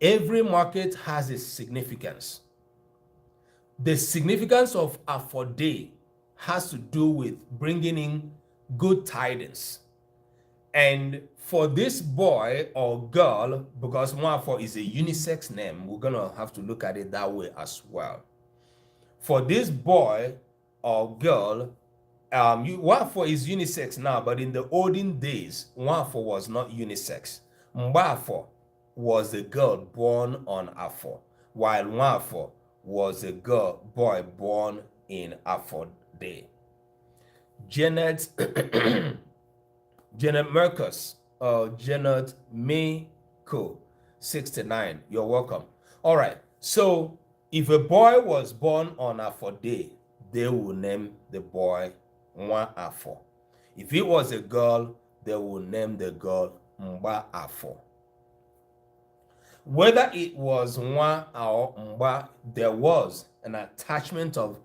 every market has its significance. The significance of Afo Day has to do with bringing in good tidings. And for this boy or girl, because Nwafo is a unisex name, we're going to have to look at it that way as well. For this boy or girl, Nwafo is unisex now, but in the olden days, Nwafo was not unisex. Mgbafo was a girl born on Afo, while Nwafo was a boy born in Afo Day. Janet Marcus, Janet Mayko, 69. You're welcome. All right. So if a boy was born on Afo Day, they will name the boy Nwa Afo. If it was a girl, they will name the girl Mba Afo. Whether it was Nwa or Mba, there was an attachment of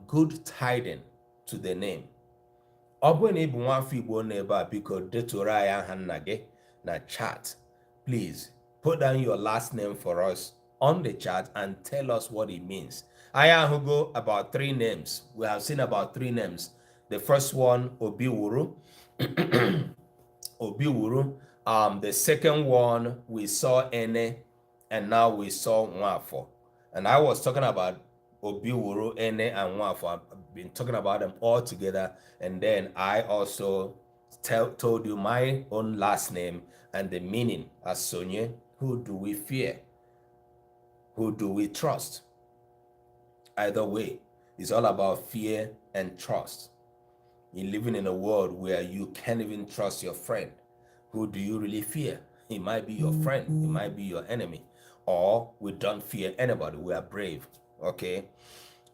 good tidings to the name. Ọ bụ na ịbụ Nwafọ Igbo n'ebe a, biko detụrụ anyị aha nna gị na chat. Please put down your last name for us on the chat and tell us what it means. I and Hugo, about 3 names. We have seen about 3 names. The first one, Obiwuru. Obiwuru. The second one, we saw Ene, and now we saw Nwafo. And I was talking about Obiwuru, Ene, and Nwafo. I've been talking about them all together. And then I also told you my own last name and the meaning as Sonye. Who do we fear? Who do we trust? Either way, it's all about fear and trust. You're living in a world where you can't even trust your friend. Who do you really fear? It might be your friend, it might be your enemy. Or we don't fear anybody, we are brave. Okay,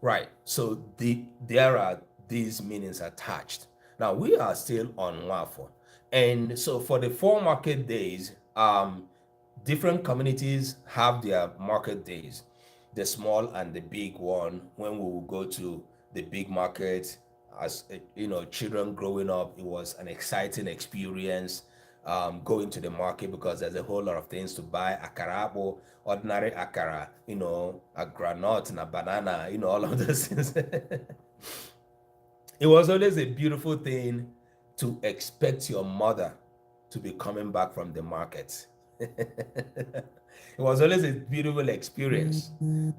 right. So there are these meanings attached. Now we are still on Nwafo. And so for the 4 market days, different communities have their market days, the small and the big one. When we will go to the big market, as you know, children growing up, it was an exciting experience, going to the market, because there's a whole lot of things to buy. Akara, ordinary akara, you know, a granite and a banana, you know, all of those things. It was always a beautiful thing to expect your mother to be coming back from the market. It was always a beautiful experience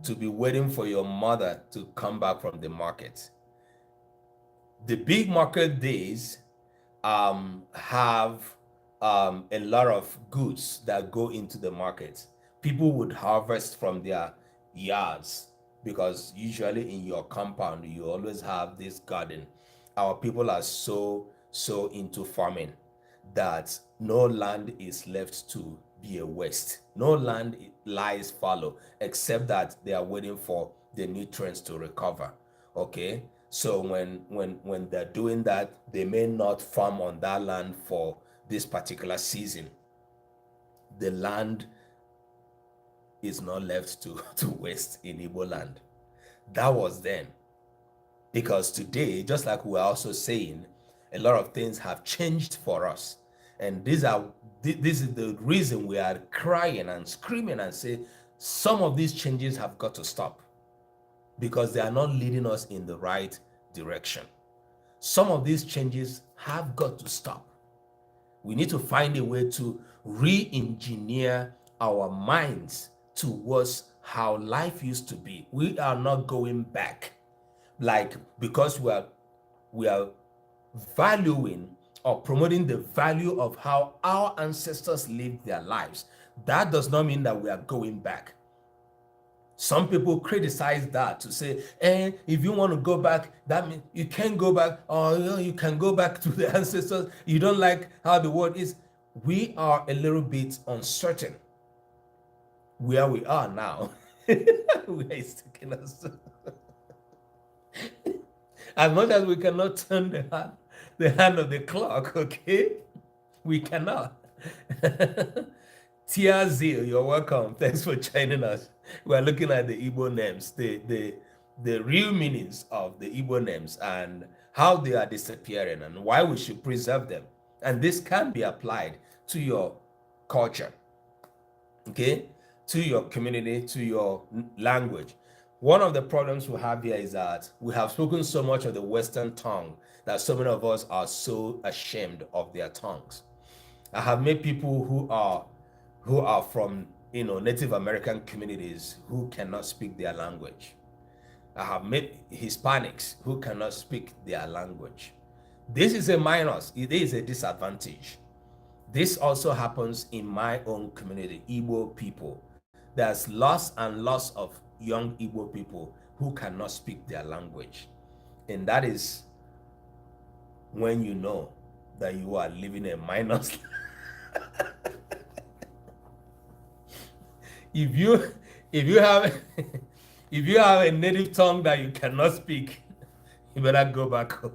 to be waiting for your mother to come back from the market. The big market days have a lot of goods that go into the market. People would harvest from their yards, because usually in your compound you always have this garden. Our people are so into farming that no land is left to be a waste. No land lies fallow, except that they are waiting for the nutrients to recover. Okay, so when they're doing that, they may not farm on that land for this particular season. The land is not left to waste in Igbo land. That was then. Because today, just like we're also saying, a lot of things have changed for us. And this is the reason we are crying and screaming and say, some of these changes have got to stop, because they are not leading us in the right direction. Some of these changes have got to stop. We need to find a way to re-engineer our minds towards how life used to be. We are not going back, like, because we are valuing or promoting the value of how our ancestors lived their lives. That does not mean that we are going back. Some people criticize that to say, if you want to go back, that means you can't go back, or you can go back to the ancestors. You don't like how the world is. We are a little bit uncertain where we are now. Where it's taking us. As much as we cannot turn the hand of the clock, okay? We cannot. Tia Zil, you're welcome. Thanks for joining us. We're looking at the Igbo names, the real meanings of the Igbo names and how they are disappearing and why we should preserve them. And this can be applied to your culture, okay? To your community, to your language. One of the problems we have here is that we have spoken so much of the Western tongue that so many of us are so ashamed of their tongues. I have met people who are from, you know, Native American communities who cannot speak their language. I have met Hispanics who cannot speak their language. This is a minus. It is a disadvantage. This also happens in my own community, Igbo people. There's loss and loss of young Igbo people who cannot speak their language. And that is when you know that you are living a minus. If you have a native tongue that you cannot speak, you better go back home.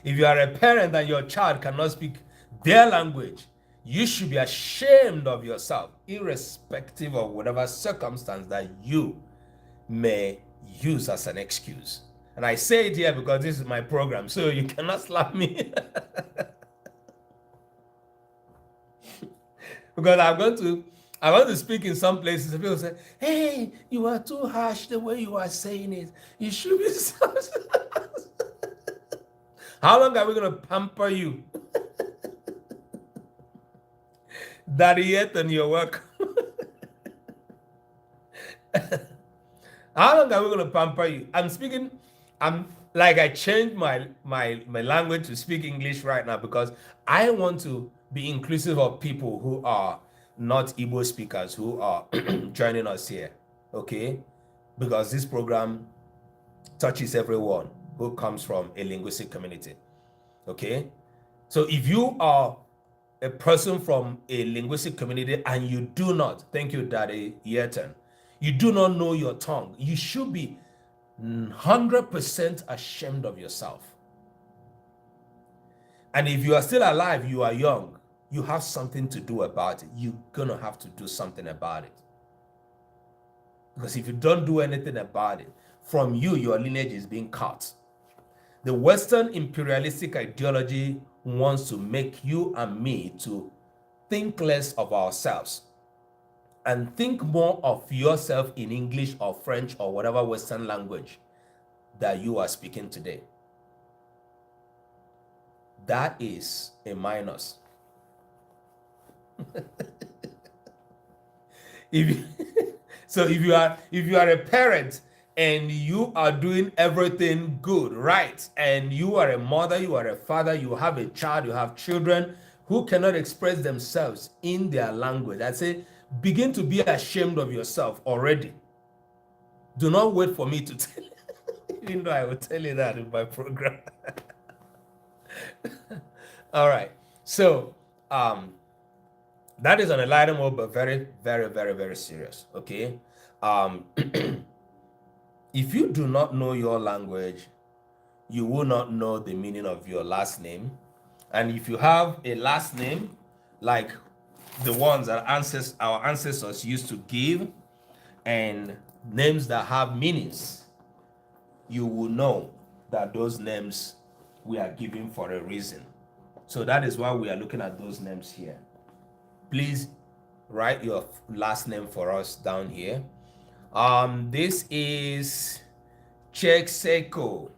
If you are a parent and your child cannot speak their language, you should be ashamed of yourself, irrespective of whatever circumstance that you may use as an excuse. And I say it here because this is my program, so you cannot slap me. Because I'm going to speak in some places and people say, hey, you are too harsh the way you are saying it. You should be so. How long are we going to pamper you? Daddy yet and your work. How long are we going to pamper you? I'm like I changed my language to speak English right now because I want to be inclusive of people who are not Igbo speakers who are joining us here. Okay? Because this program touches everyone who comes from a linguistic community. Okay? So if you are a person from a linguistic community and you do not, thank you, Daddy Yeton, you do not know your tongue, you should be 100% ashamed of yourself. And if you are still alive, you are young, you have something to do about it. You're going to have to do something about it. Because if you don't do anything about it, from you, your lineage is being cut. The Western imperialistic ideology wants to make you and me to think less of ourselves and think more of yourself in English or French or whatever Western language that you are speaking today. That is a minus. If you are a parent and you are doing everything good, right, and you are a mother, you are a father, you have a child, you have children who cannot express themselves in their language, I say begin to be ashamed of yourself already. Do not wait for me to tell you, even though I will tell you that in my program. All right, so that is on a lighter mode, but very, very, very, very serious. Okay. If you do not know your language, you will not know the meaning of your last name. And if you have a last name like the ones that our ancestors used to give, and names that have meanings, you will know that those names we are giving for a reason. So that is why we are looking at those names here. Please write your last name for us down here. This is Chekseko.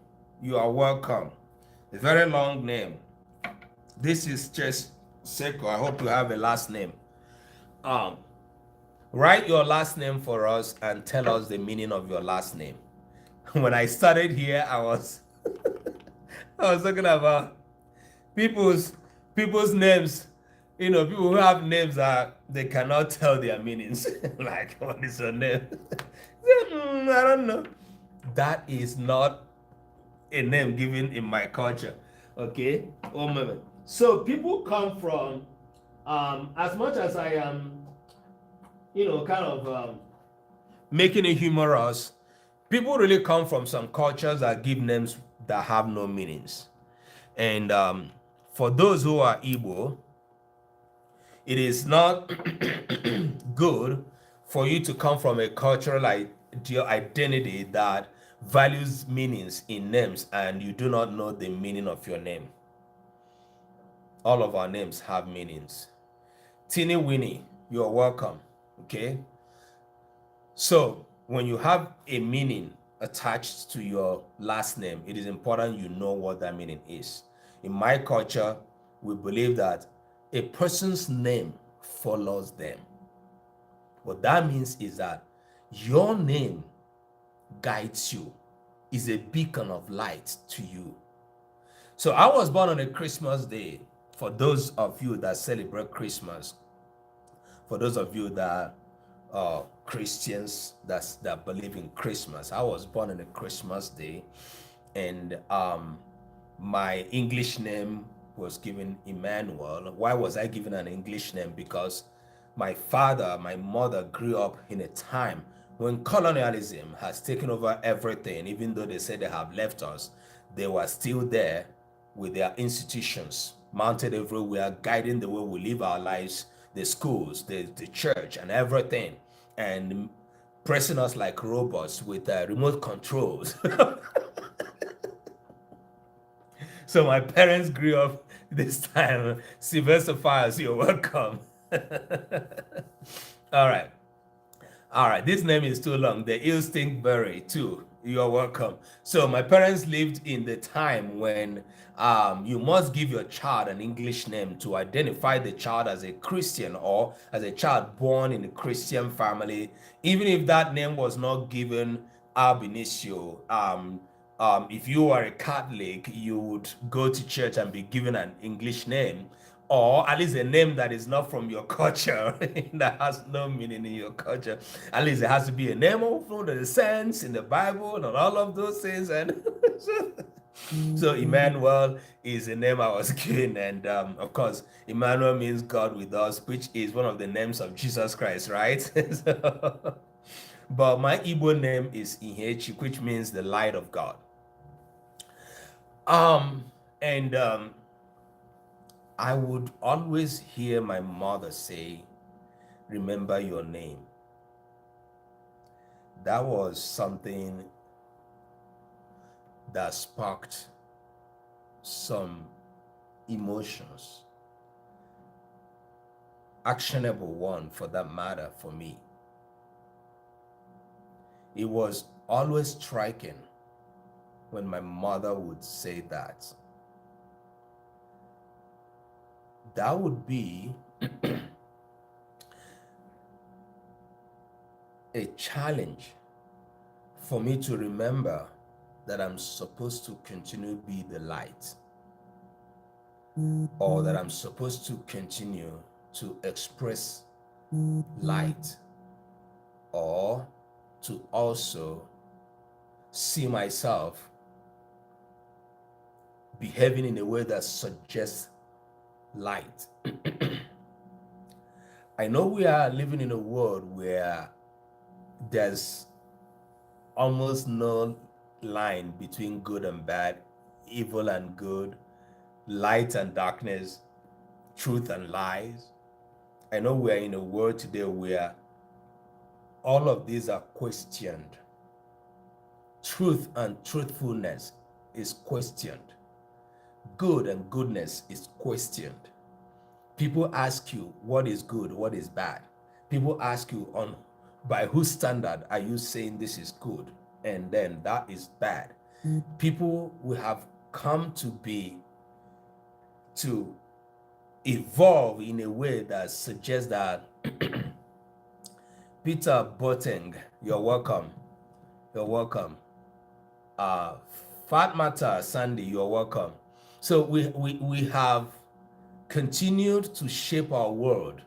You are welcome. A very long name. This is Chekseko. I hope you have a last name. Write your last name for us and tell us the meaning of your last name. When I started here, I was talking about people's names. You know, people who have names that they cannot tell their meanings. Like, what is your name? I don't know. That is not a name given in my culture. Okay? So people come from, as much as I am, kind of making it humorous, people really come from some cultures that give names that have no meanings. And for those who are Igbo, it is not good for you to come from a cultural identity that values meanings in names and you do not know the meaning of your name. All of our names have meanings. Teeny Winnie, you're welcome. Okay? So when you have a meaning attached to your last name, it is important you know what that meaning is. In my culture, we believe that a person's name follows them. What that means is that your name guides you, is a beacon of light to you. So I was born on a Christmas day. For those of you that celebrate Christmas, for those of you that are Christians that believe in Christmas, I was born on a Christmas day, and my English name was given Emmanuel. Why was I given an English name? Because my mother grew up in a time when colonialism has taken over everything. Even though they said they have left us, they were still there with their institutions mounted everywhere, guiding the way we live our lives, the schools, the church, and everything, and pressing us like robots with remote controls. So my parents grew up this time. Sylvester Fires, you're welcome. All right. All right, this name is too long. The ill stinkberry too. You're welcome. So my parents lived in the time when you must give your child an English name to identify the child as a Christian or as a child born in a Christian family, even if that name was not given ab initio. If you are a Catholic, you would go to church and be given an English name, or at least a name that is not from your culture, that has no meaning in your culture. At least it has to be a name from the sense in the Bible and all of those things. And so Emmanuel is a name I was given, and of course, Emmanuel means God with us, which is one of the names of Jesus Christ, right? But my Igbo name is Ihechi, which means the light of God. Um, and I would always hear my mother say, "Remember your name." That was something that sparked some emotions, actionable one for that matter for me. It was always striking when my mother would say that. That would be a challenge for me to remember that I'm supposed to continue to be the light, or that I'm supposed to continue to express light, or to also see myself behaving in a way that suggests light. I know we are living in a world where there's almost no line between good and bad, evil and good, light and darkness, truth and lies. I know we're in a world today where all of these are questioned. Truth and truthfulness is questioned. Good and goodness is questioned. People ask you what is good, what is bad. People ask you on by whose standard are you saying this is good and then that is bad. People will have come to evolve in a way that suggests that Peter Boateng, you're welcome. You're welcome. Fatmata Sandy, you're welcome. So we have continued to shape our world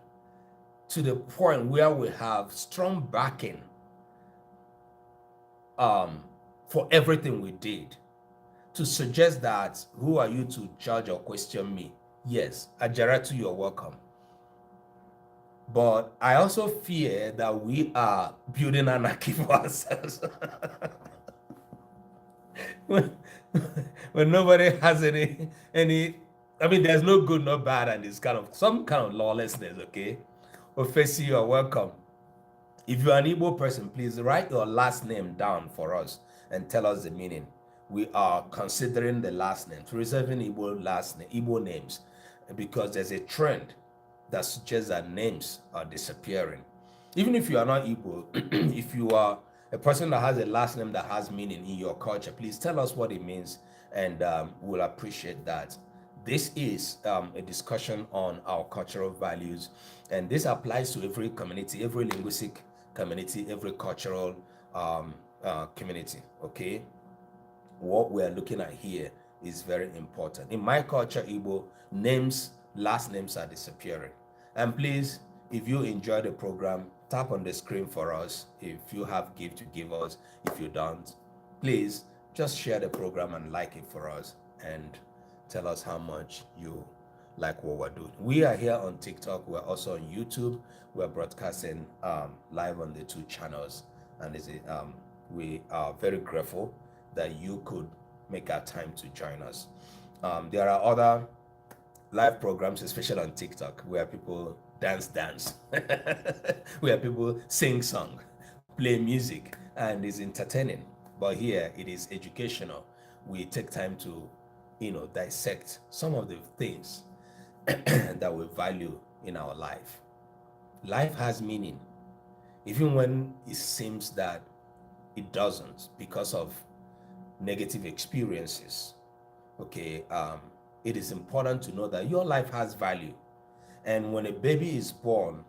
to the point where we have strong backing for everything we did, to suggest that who are you to judge or question me? Yes, Ajaratu, you're welcome. But I also fear that we are building anarchy for ourselves. when, when nobody has any, I mean, there's no good, no bad, and it's kind of some kind of lawlessness, okay? Ofesi, you're welcome. If you're an Igbo person, please write your last name down for us and tell us the meaning. We are considering the last names, reserving Igbo names, because there's a trend that suggests that names are disappearing. Even if you are not Igbo, if you are a person that has a last name that has meaning in your culture, please tell us what it means, and we'll appreciate that. This is a discussion on our cultural values, and this applies to every community, every linguistic community, every cultural community, okay? What we're looking at here is very important. In my culture, Igbo, last names are disappearing. And please, if you enjoy the program, tap on the screen for us. If you have gift to give us, if you don't, please just share the program and like it for us and tell us how much you like what we're doing. We are here on TikTok. We're also on YouTube. We're broadcasting live on the 2 channels, and we are very grateful that you could make our time to join us. There are other live programs, especially on TikTok, where people dance, where people sing song, play music, and is entertaining. But here it is educational. We take time to, dissect some of the things that we value in our life. Life has meaning, even when it seems that it doesn't because of negative experiences. Okay, it is important to know that your life has value. And when a baby is born,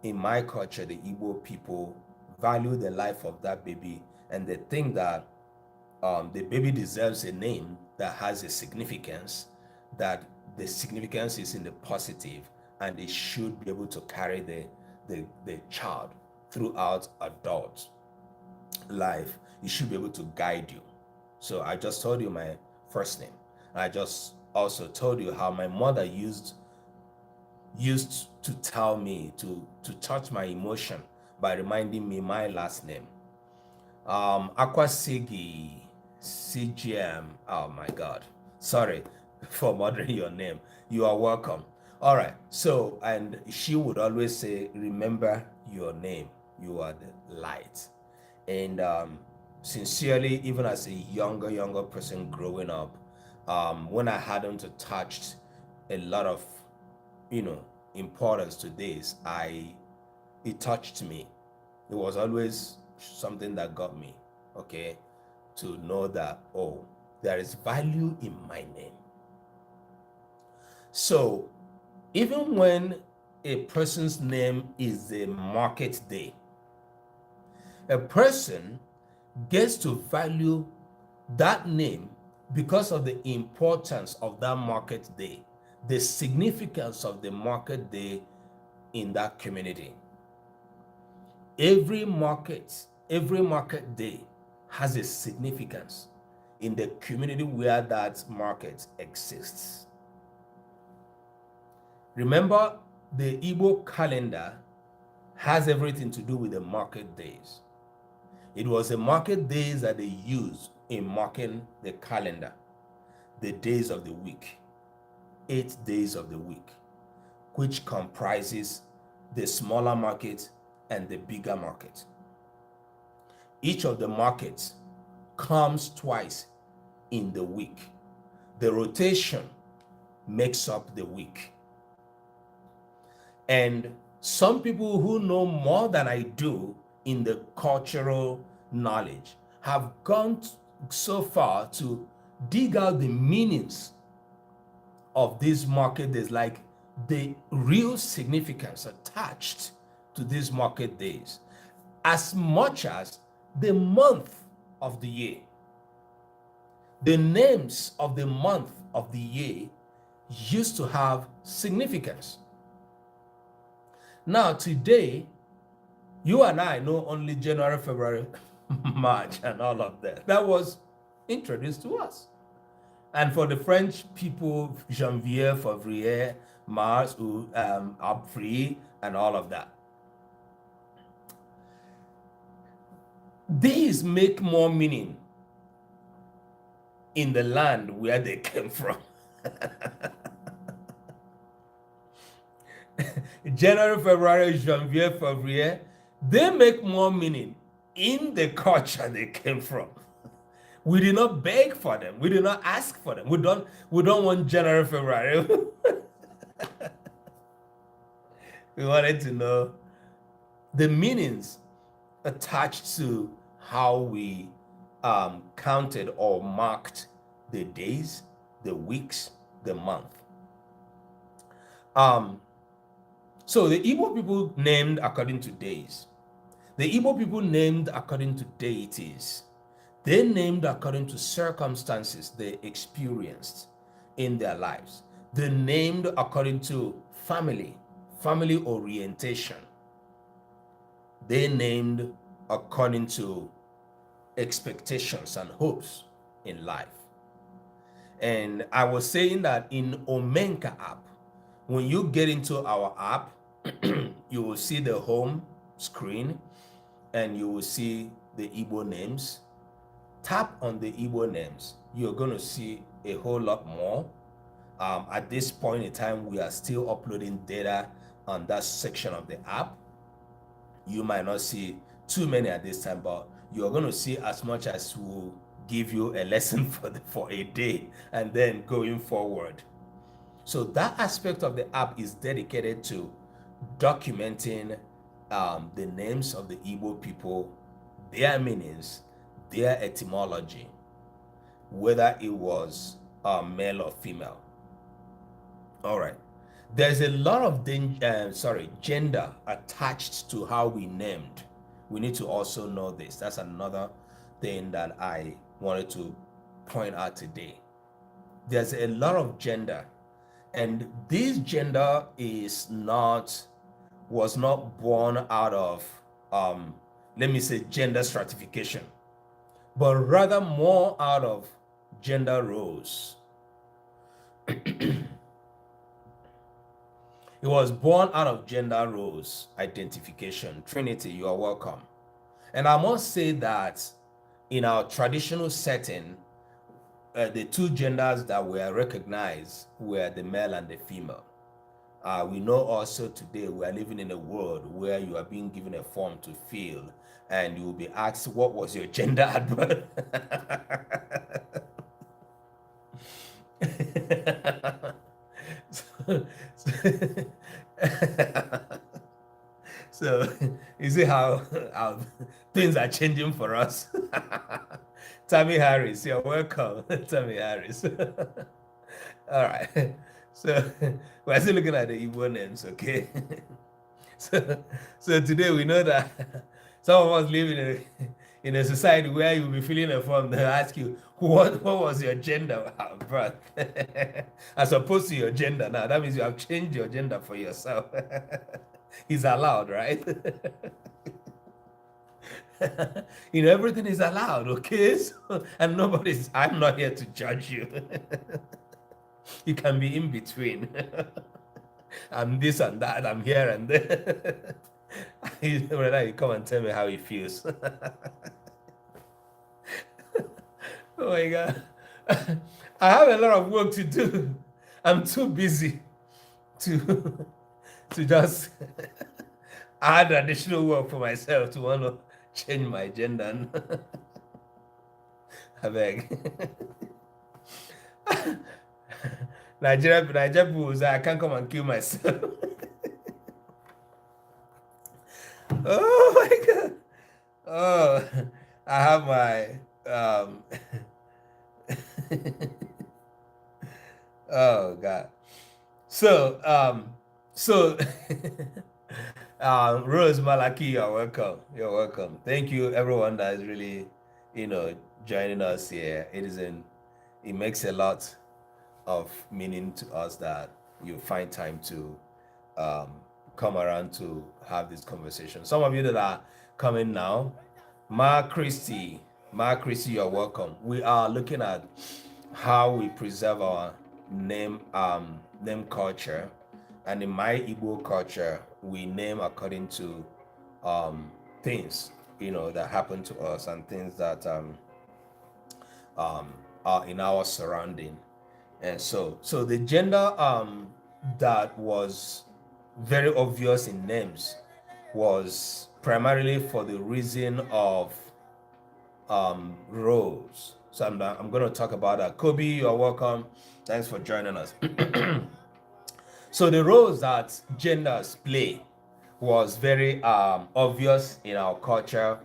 in my culture, the Igbo people value the life of that baby, and they think that the baby deserves a name that has a significance, that the significance is in the positive, and they should be able to carry the child throughout adult life. It should be able to guide you. So I just told you my first name. I just also told you how my mother used to tell me to touch my emotion by reminding me my last name. Akwasigi CGM. Oh my God. Sorry for murdering your name. You are welcome. All right. So, and she would always say, remember your name. You are the light. And sincerely, even as a younger person growing up, when I hadn't attached a lot of, you know, importance to this, it touched me. It was always something that got me, okay, to know that, oh, there is value in my name. So even when a person's name is a market day, a person gets to value that name because of the importance of that market day, the significance of the market day in that community. Every market day has a significance in the community where that market exists. Remember, the Igbo calendar has everything to do with the market days. It was the market days that they used in marking the calendar, the days of the week, 8 days of the week, which comprises the smaller market and the bigger market. Each of the markets comes twice in the week. The rotation makes up the week. And some people who know more than I do in the cultural knowledge have gone so far to dig out the meanings of these market days, like the real significance attached to these market days, as much as the month of the year. The names of the month of the year used to have significance. Now, today, you and I know only January, February, March, and all of that. That was introduced to us. And for the French people, Janvier, Février, Mars, April, and all of that. These make more meaning in the land where they came from. January, February, Janvier, Février, they make more meaning in the culture they came from. We did not beg for them. We did not ask for them. We don't want January, February. We wanted to know the meanings attached to how we counted or marked the days, the weeks, the month. So the Igbo people named according to days. The Igbo people named according to deities. They named according to circumstances they experienced in their lives. They named according to family orientation. They named according to expectations and hopes in life. And I was saying that in OMENKA app, when you get into our app, you will see the home screen and you will see the Igbo names. Tap on the Igbo names. You're going to see a whole lot more. At this point in time, we are still uploading data on that section of the app. You might not see too many at this time, but you're going to see as much as will give you a lesson for a day and then going forward. So that aspect of the app is dedicated to documenting the names of the Igbo people, their meanings, their etymology, whether it was male or female. All right. There's a lot of gender attached to how we named. We need to also know this. That's another thing that I wanted to point out today. There's a lot of gender, and this gender was not born out of let me say gender stratification, but rather more out of gender roles. It was born out of gender roles identification. Trinity, you are welcome. And I must say that in our traditional setting, the two genders that were recognized were the male and the female. We know also today we are living in a world where you are being given a form to fill, and you will be asked, what was your gender at birth? So you see how things are changing for us. Tammy Harris, you're welcome. Tammy Harris. All right. So we're still looking at the Igbo names, okay? So today we know that some of us live in a society where you'll be filling a form, they'll ask you, what was your gender at birth? As opposed to your gender now. That means you have changed your gender for yourself. It's allowed, right? Everything is allowed, okay? So, and I'm not here to judge you. You can be in between. I'm this and that, I'm here and there. Whether you come and tell me how it feels. Oh my God. I have a lot of work to do. I'm too busy to just add additional work for myself to want to change my gender. I beg. Nigeria people say I can't come and kill myself. Oh my God. Oh, I have my oh God. So Rose Malaki, you're welcome. You're welcome. Thank you everyone that is really, joining us here. It makes a lot of meaning to us that you find time to come around to have this conversation. Some of you that are coming now, Mark Christie, you're welcome. We are looking at how we preserve our name culture, and in my Igbo culture, we name according to things that happen to us and things that are in our surrounding. And so the gender that was very obvious in names was primarily for the reason of roles. So I'm going to talk about that. Kobe, you're welcome. Thanks for joining us. So the roles that genders play was very obvious in our culture,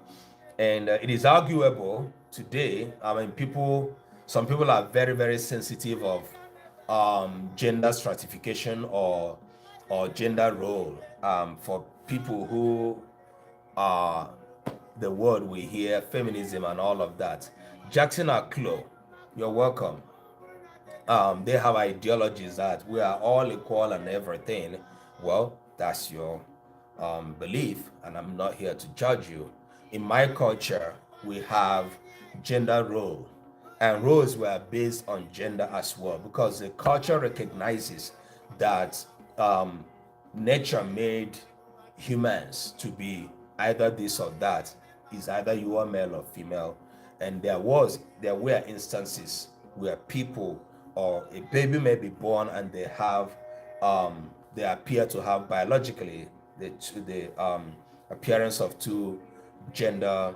and it is arguable today. I mean, some people are very, very sensitive of gender stratification or gender role. For people who are the word we hear, feminism and all of that. Jackson Aklo, you're welcome. They have ideologies that we are all equal and everything. Well, that's your belief, and I'm not here to judge you. In my culture, we have gender role, and roles were based on gender as well, because the culture recognizes that nature made humans to be either this or that. Is either you are male or female, and there were instances where people or a baby may be born and they appear to have biologically the appearance of two gender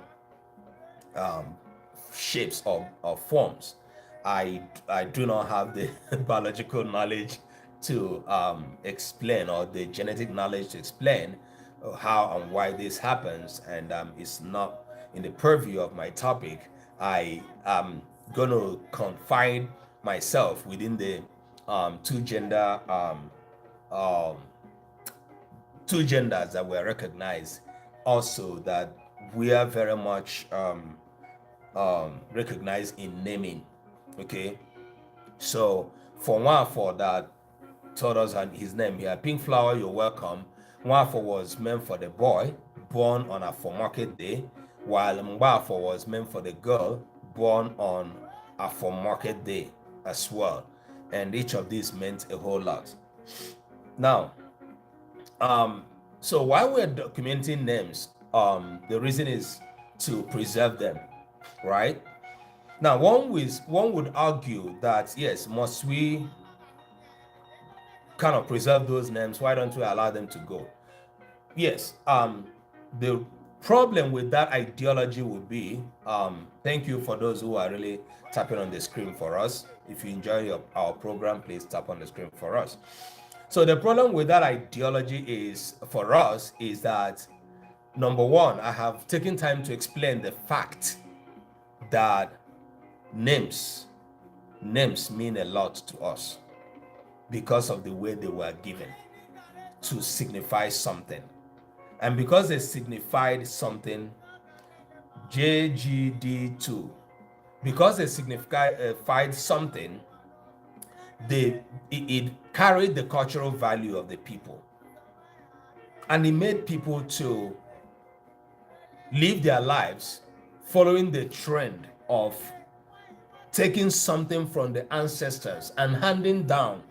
shapes or forms. I do not have the biological knowledge to explain, or the genetic knowledge to explain how and why this happens, and it's not in the purview of my topic. I am going to confine myself within the two genders that were recognized, also that we are very much recognized in naming. Okay, so for that told us his name here, Pink Flower, you're welcome. Nwafo was meant for the boy born on a for market day, while Mgbafo was meant for the girl born on a for market day as well, and each of these meant a whole lot. Now, so while we're documenting names, the reason is to preserve them, right? Now, one would argue that yes, must we kind of preserve those names? Why don't we allow them to go? Yes. The problem with that ideology would be, thank you for those who are really tapping on the screen for us. If you enjoy our program, please tap on the screen for us. So the problem with that ideology is, for us, is that number one, I have taken time to explain the fact that names mean a lot to us because of the way they were given to signify something. And because they signified something, JGD2, because they signified something, it carried the cultural value of the people. And it made people to live their lives following the trend of taking something from the ancestors and handing down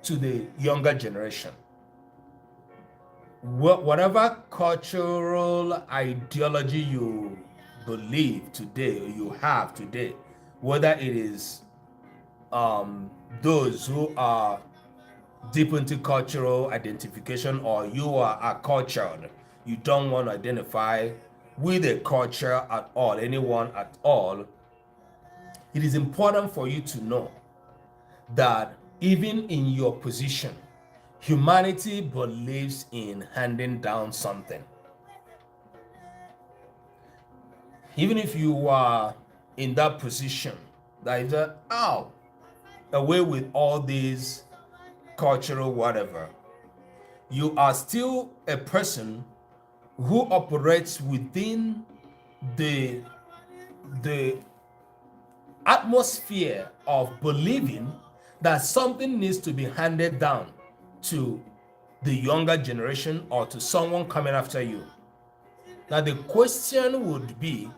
to the younger generation. Whatever cultural ideology you believe today, or you have today, whether it is those who are deep into cultural identification, or you are accultured, you don't want to identify with a culture at all, anyone at all, it is important for you to know that even in your position, humanity believes in handing down something. Even if you are in that position, that is away with all these cultural whatever, you are still a person who operates within the atmosphere of believing that something needs to be handed down to the younger generation or to someone coming after you. Now the question would be,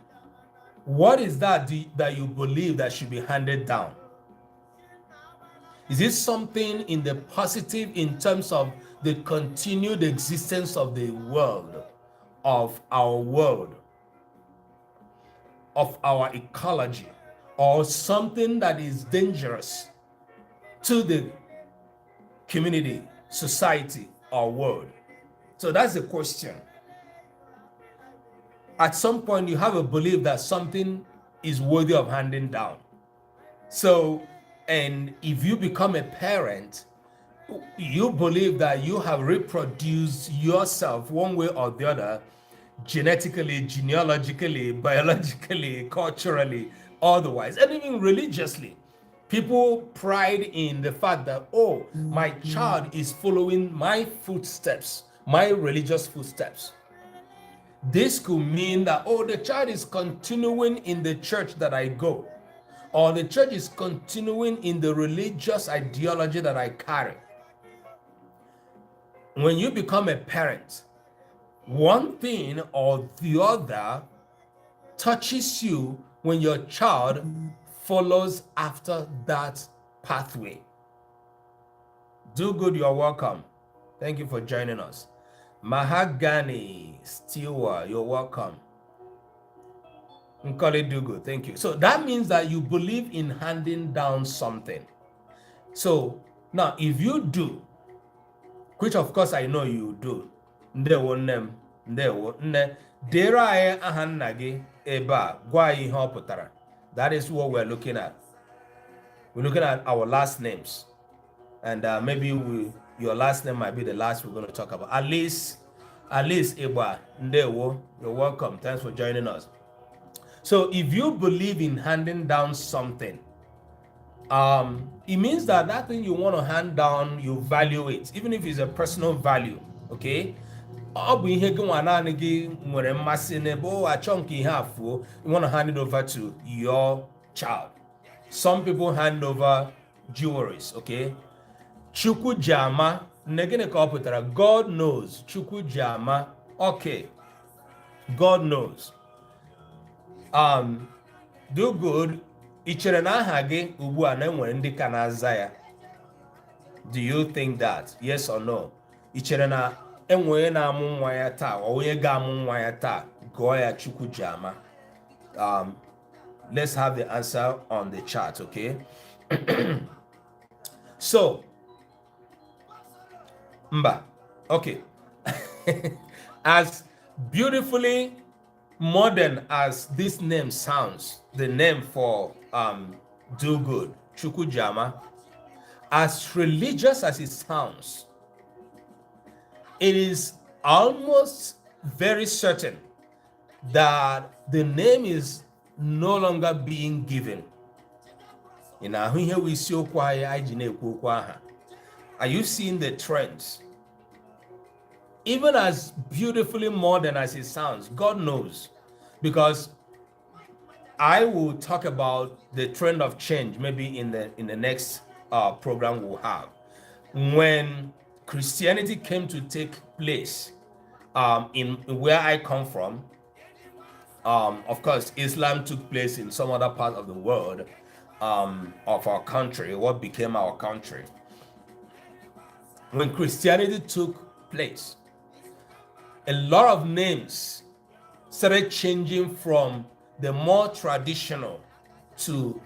what is that that you believe that should be handed down? Is it something in the positive in terms of the continued existence of the world, of our ecology, or something that is dangerous to the community, society, or world? So that's the question. At some point, you have a belief that something is worthy of handing down. So, and if you become a parent, you believe that you have reproduced yourself one way or the other, genetically, genealogically, biologically, culturally, otherwise, and even religiously. People pride in the fact that, oh, my child is following my footsteps, my religious footsteps. This could mean that, oh, the child is continuing in the church that I go, or the church is continuing in the religious ideology that I carry. When you become a parent, one thing or the other touches you when your child follows after that pathway. Do good, you're welcome. Thank you for joining us. Mahagani Stewart, you're welcome. Nkoli do good, thank you. So that means that you believe in handing down something. So now, if you do, which of course I know you do, ndewo nnem, ndewo nne, dere anyị aha nna gị ebe a, gwa anyị ihe ọ pụtara. That is what we're looking at. We're looking at our last names. And maybe your last name might be the last we're going to talk about. At least Iba Ndewo, you're welcome. Thanks for joining us. So if you believe in handing down something, it means that thing you want to hand down, you value it, even if it's a personal value. Okay, you want to hand it over to your child. Some people hand over jewelries. Okay, Chukwu Jama, God knows. Chukwu Jama, okay, God knows. Do good. Ichere na aha gị ugbu a na enwere ndị ka na-aza ya. Do you think that? Yes or no? Ichere na enwere na-amụ nwa ya taa, ọ onye ga-amụ nwa ya taa, gụọ ya Chukwu Jama. Let's have the answer on the chat, okay? So, Mba, okay. As beautifully modern as this name sounds, the name for do good, Chukwu Jama, as religious as it sounds, it is almost very certain that the name is no longer being given. Are you seeing the trends? Even as beautifully modern as it sounds, God knows, because I will talk about the trend of change maybe in the next program we'll have. When Christianity came to take place in where I come from, of course, Islam took place in some other part of the world, of our country, what became our country. When Christianity took place, a lot of names started changing from the more traditional to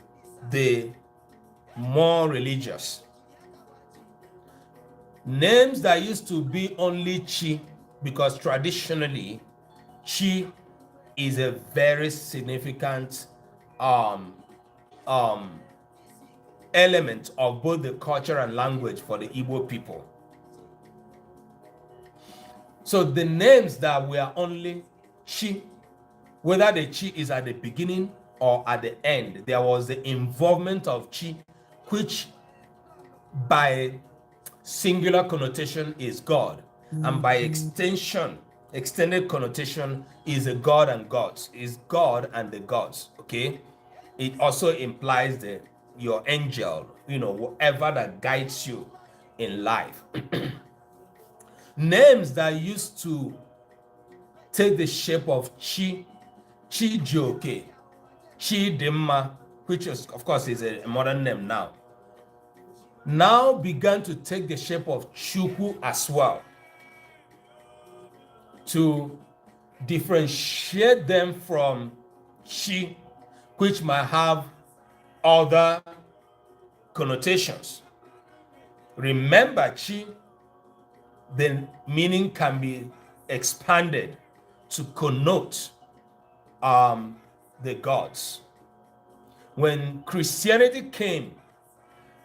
the more religious. Names that used to be only Chi, because traditionally Chi is a very significant element of both the culture and language for the Igbo people. So the names that were only Chi, whether the Chi is at the beginning or at the end, there was the involvement of Chi, which by singular connotation is God, and by extended connotation is a God and gods, is God and the gods. Okay, it also implies your angel, whatever that guides you in life. Names that used to take the shape of Chi Joke, Chi Dimma, which is, of course, is a modern name now began to take the shape of Chukwu as well, to differentiate them from Chi, which might have other connotations. Remember, Chi, the meaning can be expanded to connote the gods. When Christianity came,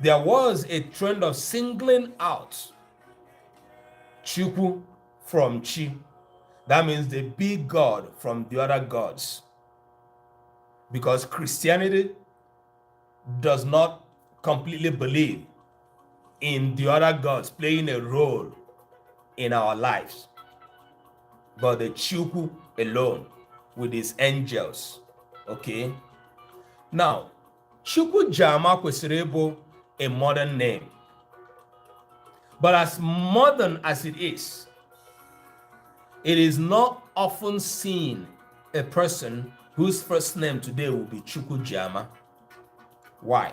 there was a trend of singling out Chukwu from Chi. That means the big God from the other gods. Because Christianity does not completely believe in the other gods playing a role in our lives, but the Chukwu alone with his angels. Okay, now Chukwu Jama kwesịrị ịbụ a modern name, but as modern as it is not often seen a person whose first name today will be Chukwu Jama. Why?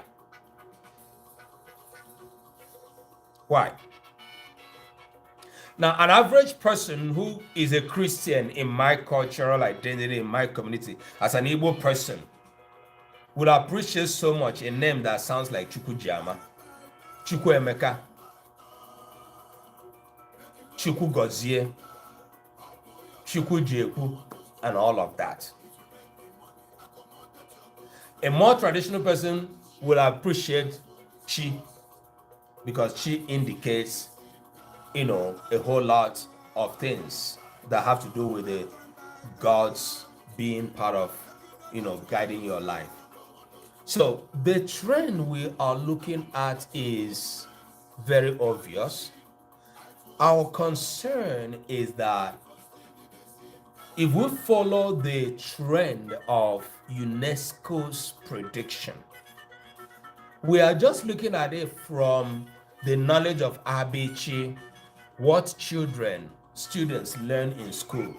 Now, an average person who is a Christian in my cultural identity, in my community, as an Igbo person, would appreciate so much a name that sounds like Chukwu Jama, Chukwu Emeka, Chukwu Gozie, Chukwu Jeku, and all of that. A more traditional person would appreciate Chi, because Chi indicates, a whole lot of things that have to do with the God's being part of, guiding your life. So the trend we are looking at is very obvious. Our concern is that if we follow the trend of UNESCO's prediction, we are just looking at it from the knowledge of Abichi, what students learn in school.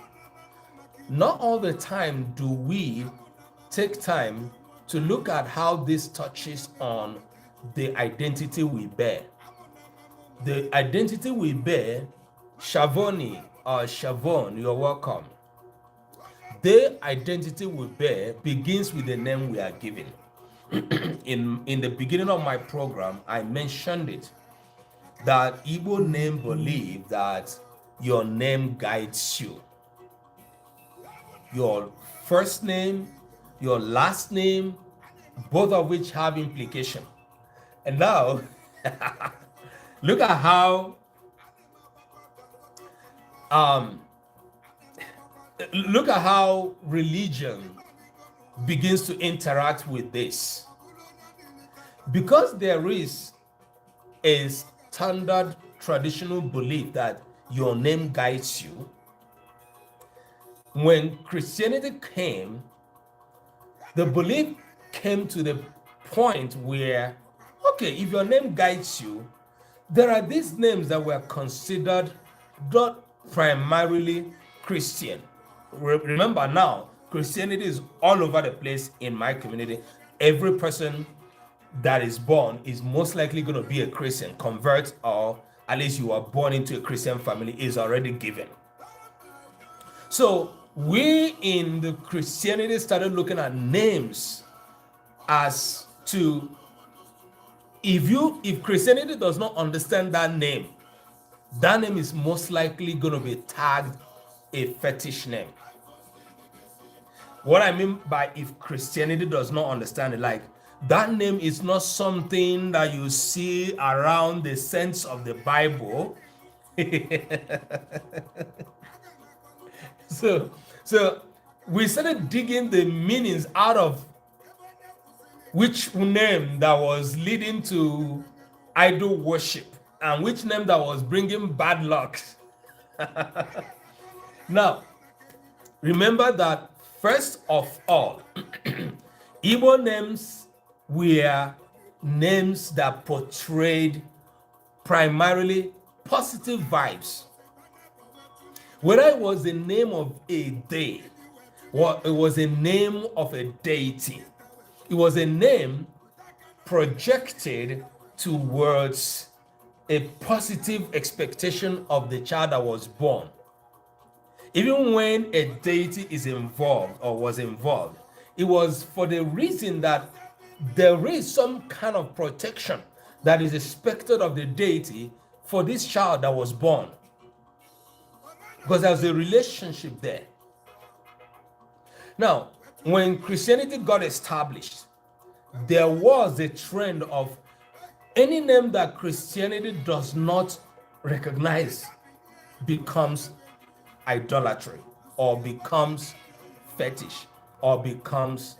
Not all the time do we take time to look at how this touches on the identity we bear. The identity we bear, Shavoni or Shavon, you're welcome. The identity we bear begins with the name we are given. In the beginning of my program, I mentioned it, that Igbo name believe that your name guides you. Your first name, your last name, both of which have implication. And now, look at how religion begins to interact with this. Because there is a standard traditional belief that your name guides you, when Christianity came, the belief came to the point where, okay, if your name guides you, there are these names that were considered not primarily Christian. Remember now, Christianity is all over the place in my community. Every person that is born is most likely going to be a Christian. Convert, or at least you are born into a Christian family, is already given. So we in the Christianity started looking at names as to, if Christianity does not understand that name is most likely going to be tagged a fetish name. What I mean by if Christianity does not understand it, like that name is not something that you see around the sense of the Bible. So we started digging the meanings out of which name that was leading to idol worship and which name that was bringing bad luck. Now, remember that first of all, Igbo names were names that portrayed primarily positive vibes. Whether it was the name of a day, or it was a name of a deity, it was a name projected towards a positive expectation of the child that was born. Even when a deity is involved or was involved, it was for the reason that there is some kind of protection that is expected of the deity for this child that was born, because there's a relationship there. Now, when Christianity got established, there was a trend of any name that Christianity does not recognize becomes idolatry, or becomes fetish, or becomes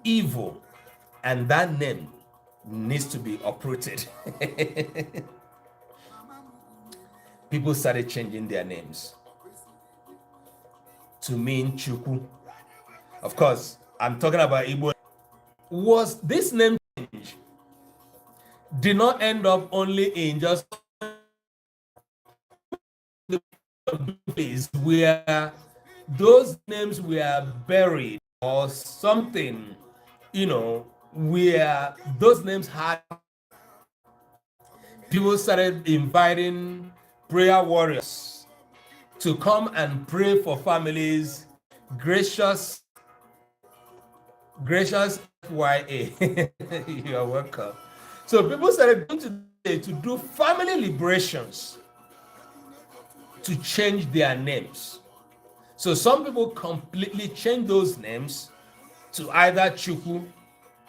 evil, and that name needs to be uprooted. People started changing their names to mean Chukwu. Of course, I'm talking about Igbo. Was this name change did not end up only in just the place where those names were buried or something, where those names had, people started inviting prayer warriors to come and pray for families. Gracious FYA. You're welcome. So people started going to do family liberations to change their names. So some people completely changed those names to either Chukwu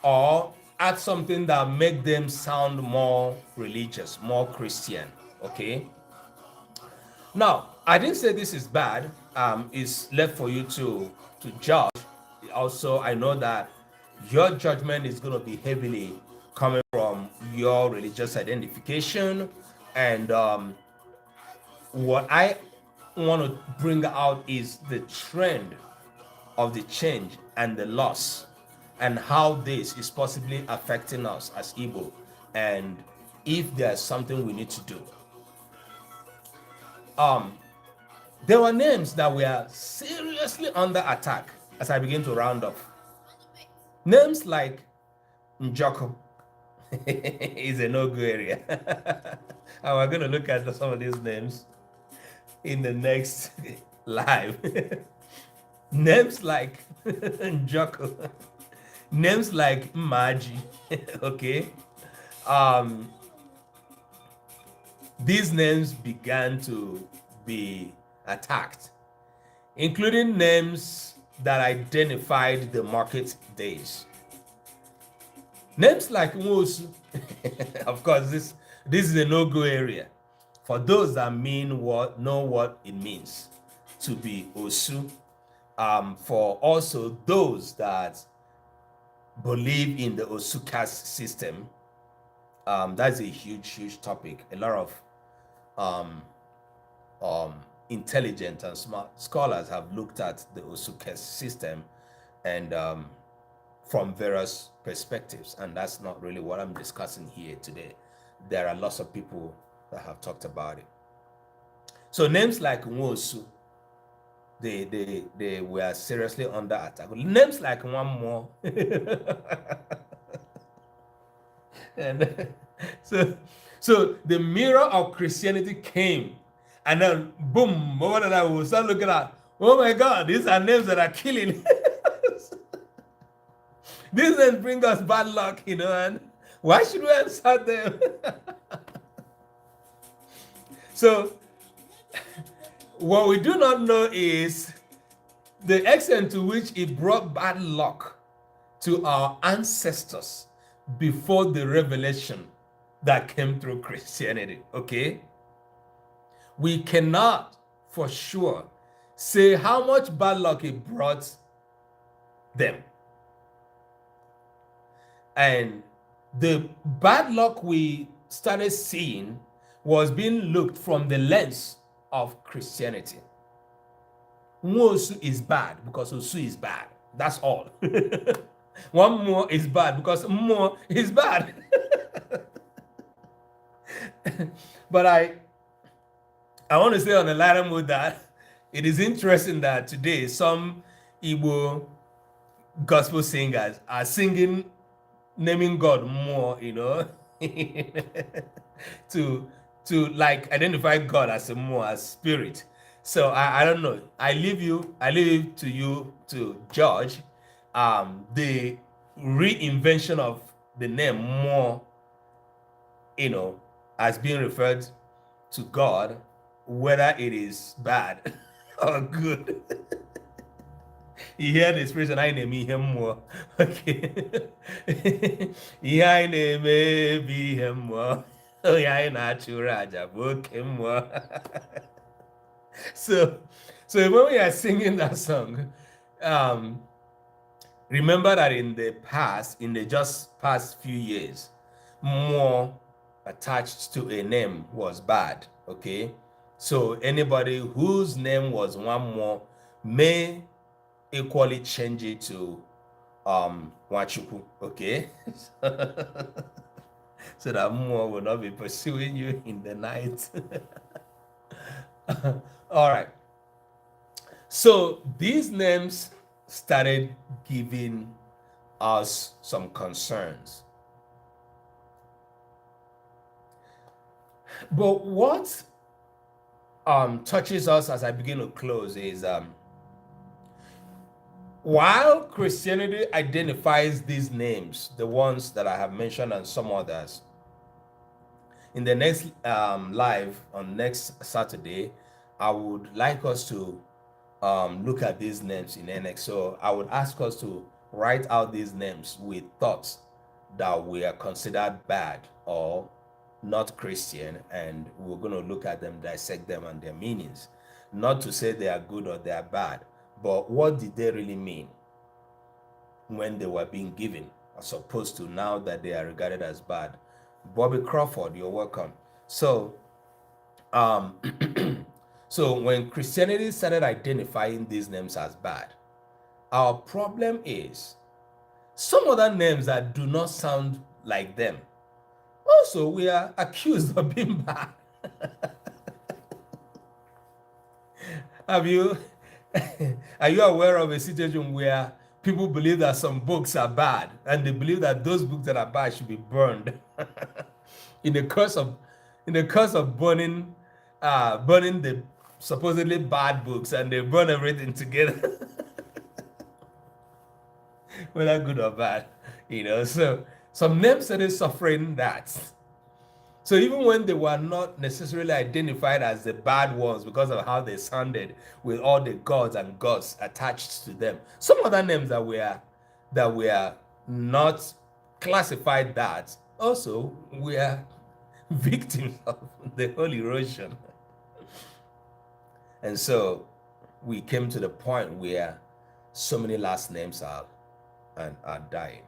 or add something that make them sound more religious, more Christian. Okay. Now, I didn't say this is bad. It's left for you to judge. Also, I know that your judgment is going to be heavily coming from your religious identification, and what I want to bring out is the trend of the change and the loss, and how this is possibly affecting us as Igbo, and if there's something we need to do. There were names that were seriously under attack as I begin to round off. Names like Njoko is a no-go area. And we're going to look at some of these names in the next live. Names like Njoko, names like Maji, okay? These names began to be attacked, including names that identified the market days. Names like Nwosu, of course, this is a no-go area for those that know what it means to be Osu. For also those that believe in the Osu caste system, that's a huge topic. A lot of intelligent and smart scholars have looked at the Osu caste system, and from various perspectives, and that's not really what I'm discussing here today. There are lots of people that have talked about it. So names like Nwosu, they were seriously under attack. Names like one more and so the mirror of Christianity came, and then boom, what did I will start looking at? Oh my God, these are names that are killing. These names bring us bad luck, and why should we insult them? So what we do not know is the extent to which it brought bad luck to our ancestors before the revelation that came through Christianity, okay? We cannot for sure say how much bad luck it brought them. And the bad luck we started seeing was being looked from the lens of Christianity. Nwosu is bad because Osu is bad. That's all. One more is bad because more is bad. But I want to say on a lighter mood that it is interesting that today some Igbo gospel singers are singing, naming God more, to like identify God as a more as spirit. So I don't know. I leave it to you to judge the reinvention of the name more, as being referred to God, whether it is bad or good. You hear the expression, I name him more. Okay. Yeah, I name him more. Oh, yeah, I natural book him more. So when we are singing that song, remember that in the just past few years, more attached to a name was bad. Okay. So anybody whose name was one more may equally change it to Wachuku, okay? So that more will not be pursuing you in the night. All right. So these names started giving us some concerns. But what touches us as I begin to close is while Christianity identifies these names, the ones that I have mentioned and some others, in the next live on next Saturday, I would like us to look at these names in NX. So I would ask us to write out these names with thoughts that we are considered bad or not Christian, and we're going to look at them, dissect them and their meanings. Not to say they are good or they are bad, but what did they really mean when they were being given, as opposed to now that they are regarded as bad. Bobby Crawford, you're welcome. So, um, so when Christianity started identifying these names as bad, our problem is some other names that do not sound like them. Also, we are accused of being bad. Have you, are you aware of a situation where people believe that some books are bad and they believe that those books that are bad should be burned? in the course of, burning, burning the supposedly bad books, and they burn everything together, whether good or bad, So some names started suffering that. So even when they were not necessarily identified as the bad ones because of how they sounded with all the gods and gods attached to them, some other names that were not classified that also were victims of the whole erosion. And so we came to the point where so many last names are dying.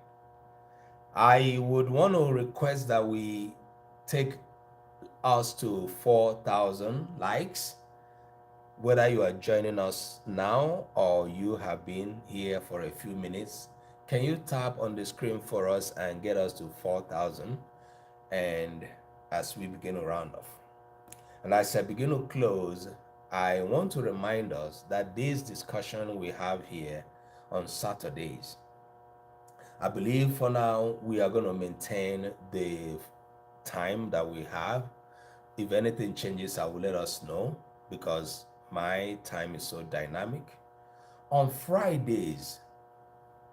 I would want to request that we take us to 4,000 likes, whether you are joining us now or you have been here for a few minutes. Can you tap on the screen for us and get us to 4,000? And as we begin to round off, and as I begin to close, I want to remind us that this discussion we have here on Saturdays, I believe for now we are going to maintain the time that we have. If anything changes, I will let us know, because my time is so dynamic. On Fridays,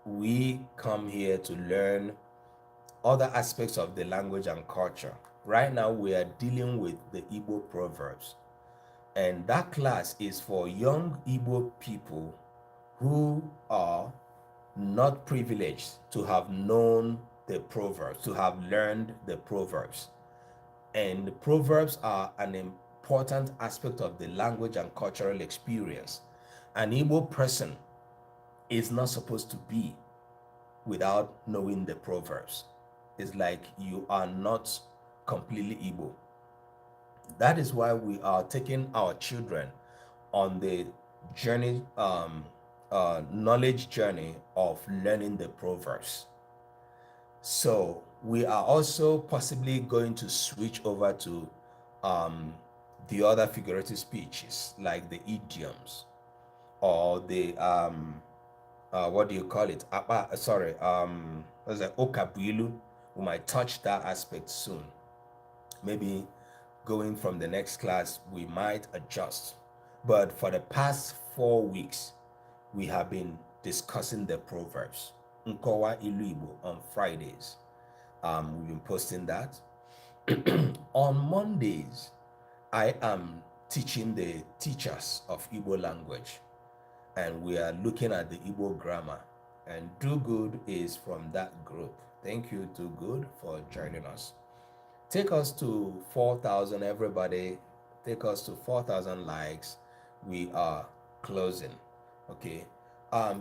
we come here to learn other aspects of the language and culture. Right now, we are dealing with the Igbo proverbs, and that class is for young Igbo people who are not privileged to have known the proverbs, to have learned the proverbs. And the proverbs are an important aspect of the language and cultural experience. An Igbo person is not supposed to be without knowing the proverbs. It's like you are not completely Igbo. That is why we are taking our children on the journey, knowledge journey of learning the proverbs. So we are also possibly going to switch over to the other figurative speeches, like the idioms or the what do you call it? What's that? Okabuilu. We might touch that aspect soon. Maybe going from the next class, we might adjust. But for the past 4 weeks, we have been discussing the proverbs. Nkowa Ilu Igbo on Fridays. We've been posting that. On Mondays, I am teaching the teachers of Igbo language, and we are looking at the Igbo grammar. And Do Good is from that group. Thank you, Do Good, for joining us. Take us to 4,000, everybody. Take us to 4,000 likes. We are closing. Okay.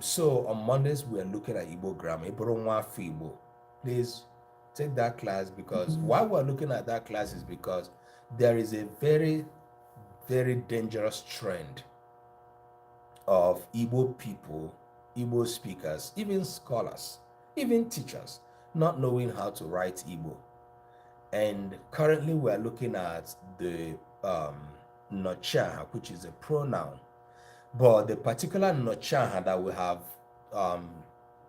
So on Mondays we are looking at Igbo grammar. Igbo. Please take that class, because why we're looking at that class is because there is a very, very dangerous trend of Igbo people, Igbo speakers, even scholars, even teachers, not knowing how to write Igbo. And currently we're looking at the Nochaha, which is a pronoun. But the particular Nochaha that we have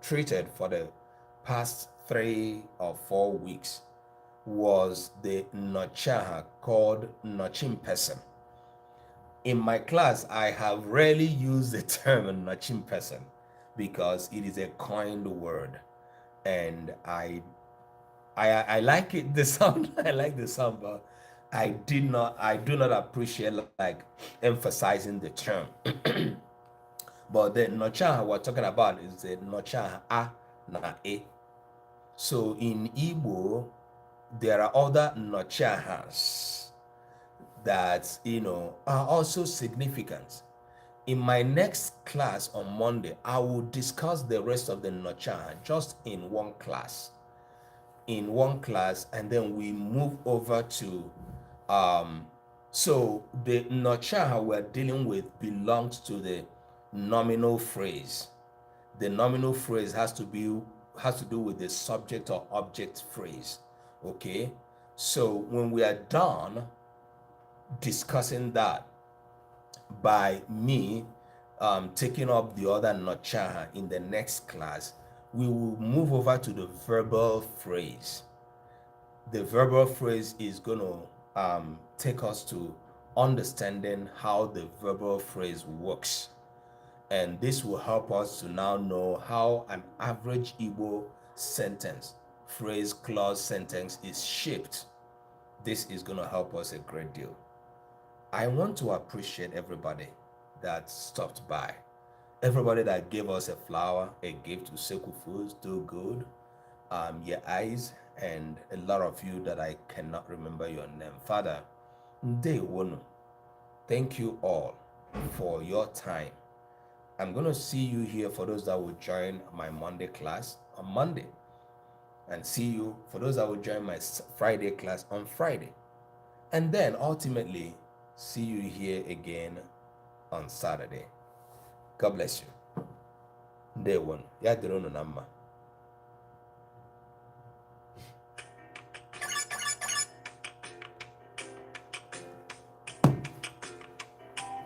treated for the past 3 or 4 weeks was the Nochaha called Nochimpesen. In my class, I have rarely used the term Nochimpesen because it is a coined word, and I like it, the sound. I like the sound, but I do not appreciate like emphasizing the term. But the Nochaha we're talking about is the Nochaha A na E. So in Igbo, there are other nochahas that are also significant. In my next class on Monday, I will discuss the rest of the nochaha just in one class. And then we move over to so the nochaha we're dealing with belongs to the nominal phrase. The nominal phrase has to do with the subject or object phrase. Okay, so when we are done discussing that by me taking up the other nochaha in the next class, we will move over to the verbal phrase. The verbal phrase is going to take us to understanding how the verbal phrase works. And this will help us to now know how an average Igbo sentence, phrase, clause, sentence is shaped. This is going to help us a great deal. I want to appreciate everybody that stopped by. Everybody that gave us a flower, a gift to Seku Foods, do good. Your eyes, and a lot of you that I cannot remember your name. Father, Ndewonu, thank you all for your time. I'm going to see you here for those that will join my Monday class on Monday. And see you for those that will join my Friday class on Friday. And then ultimately, see you here again on Saturday. God bless you. Ndewonu. Ya dịrị unu na mma.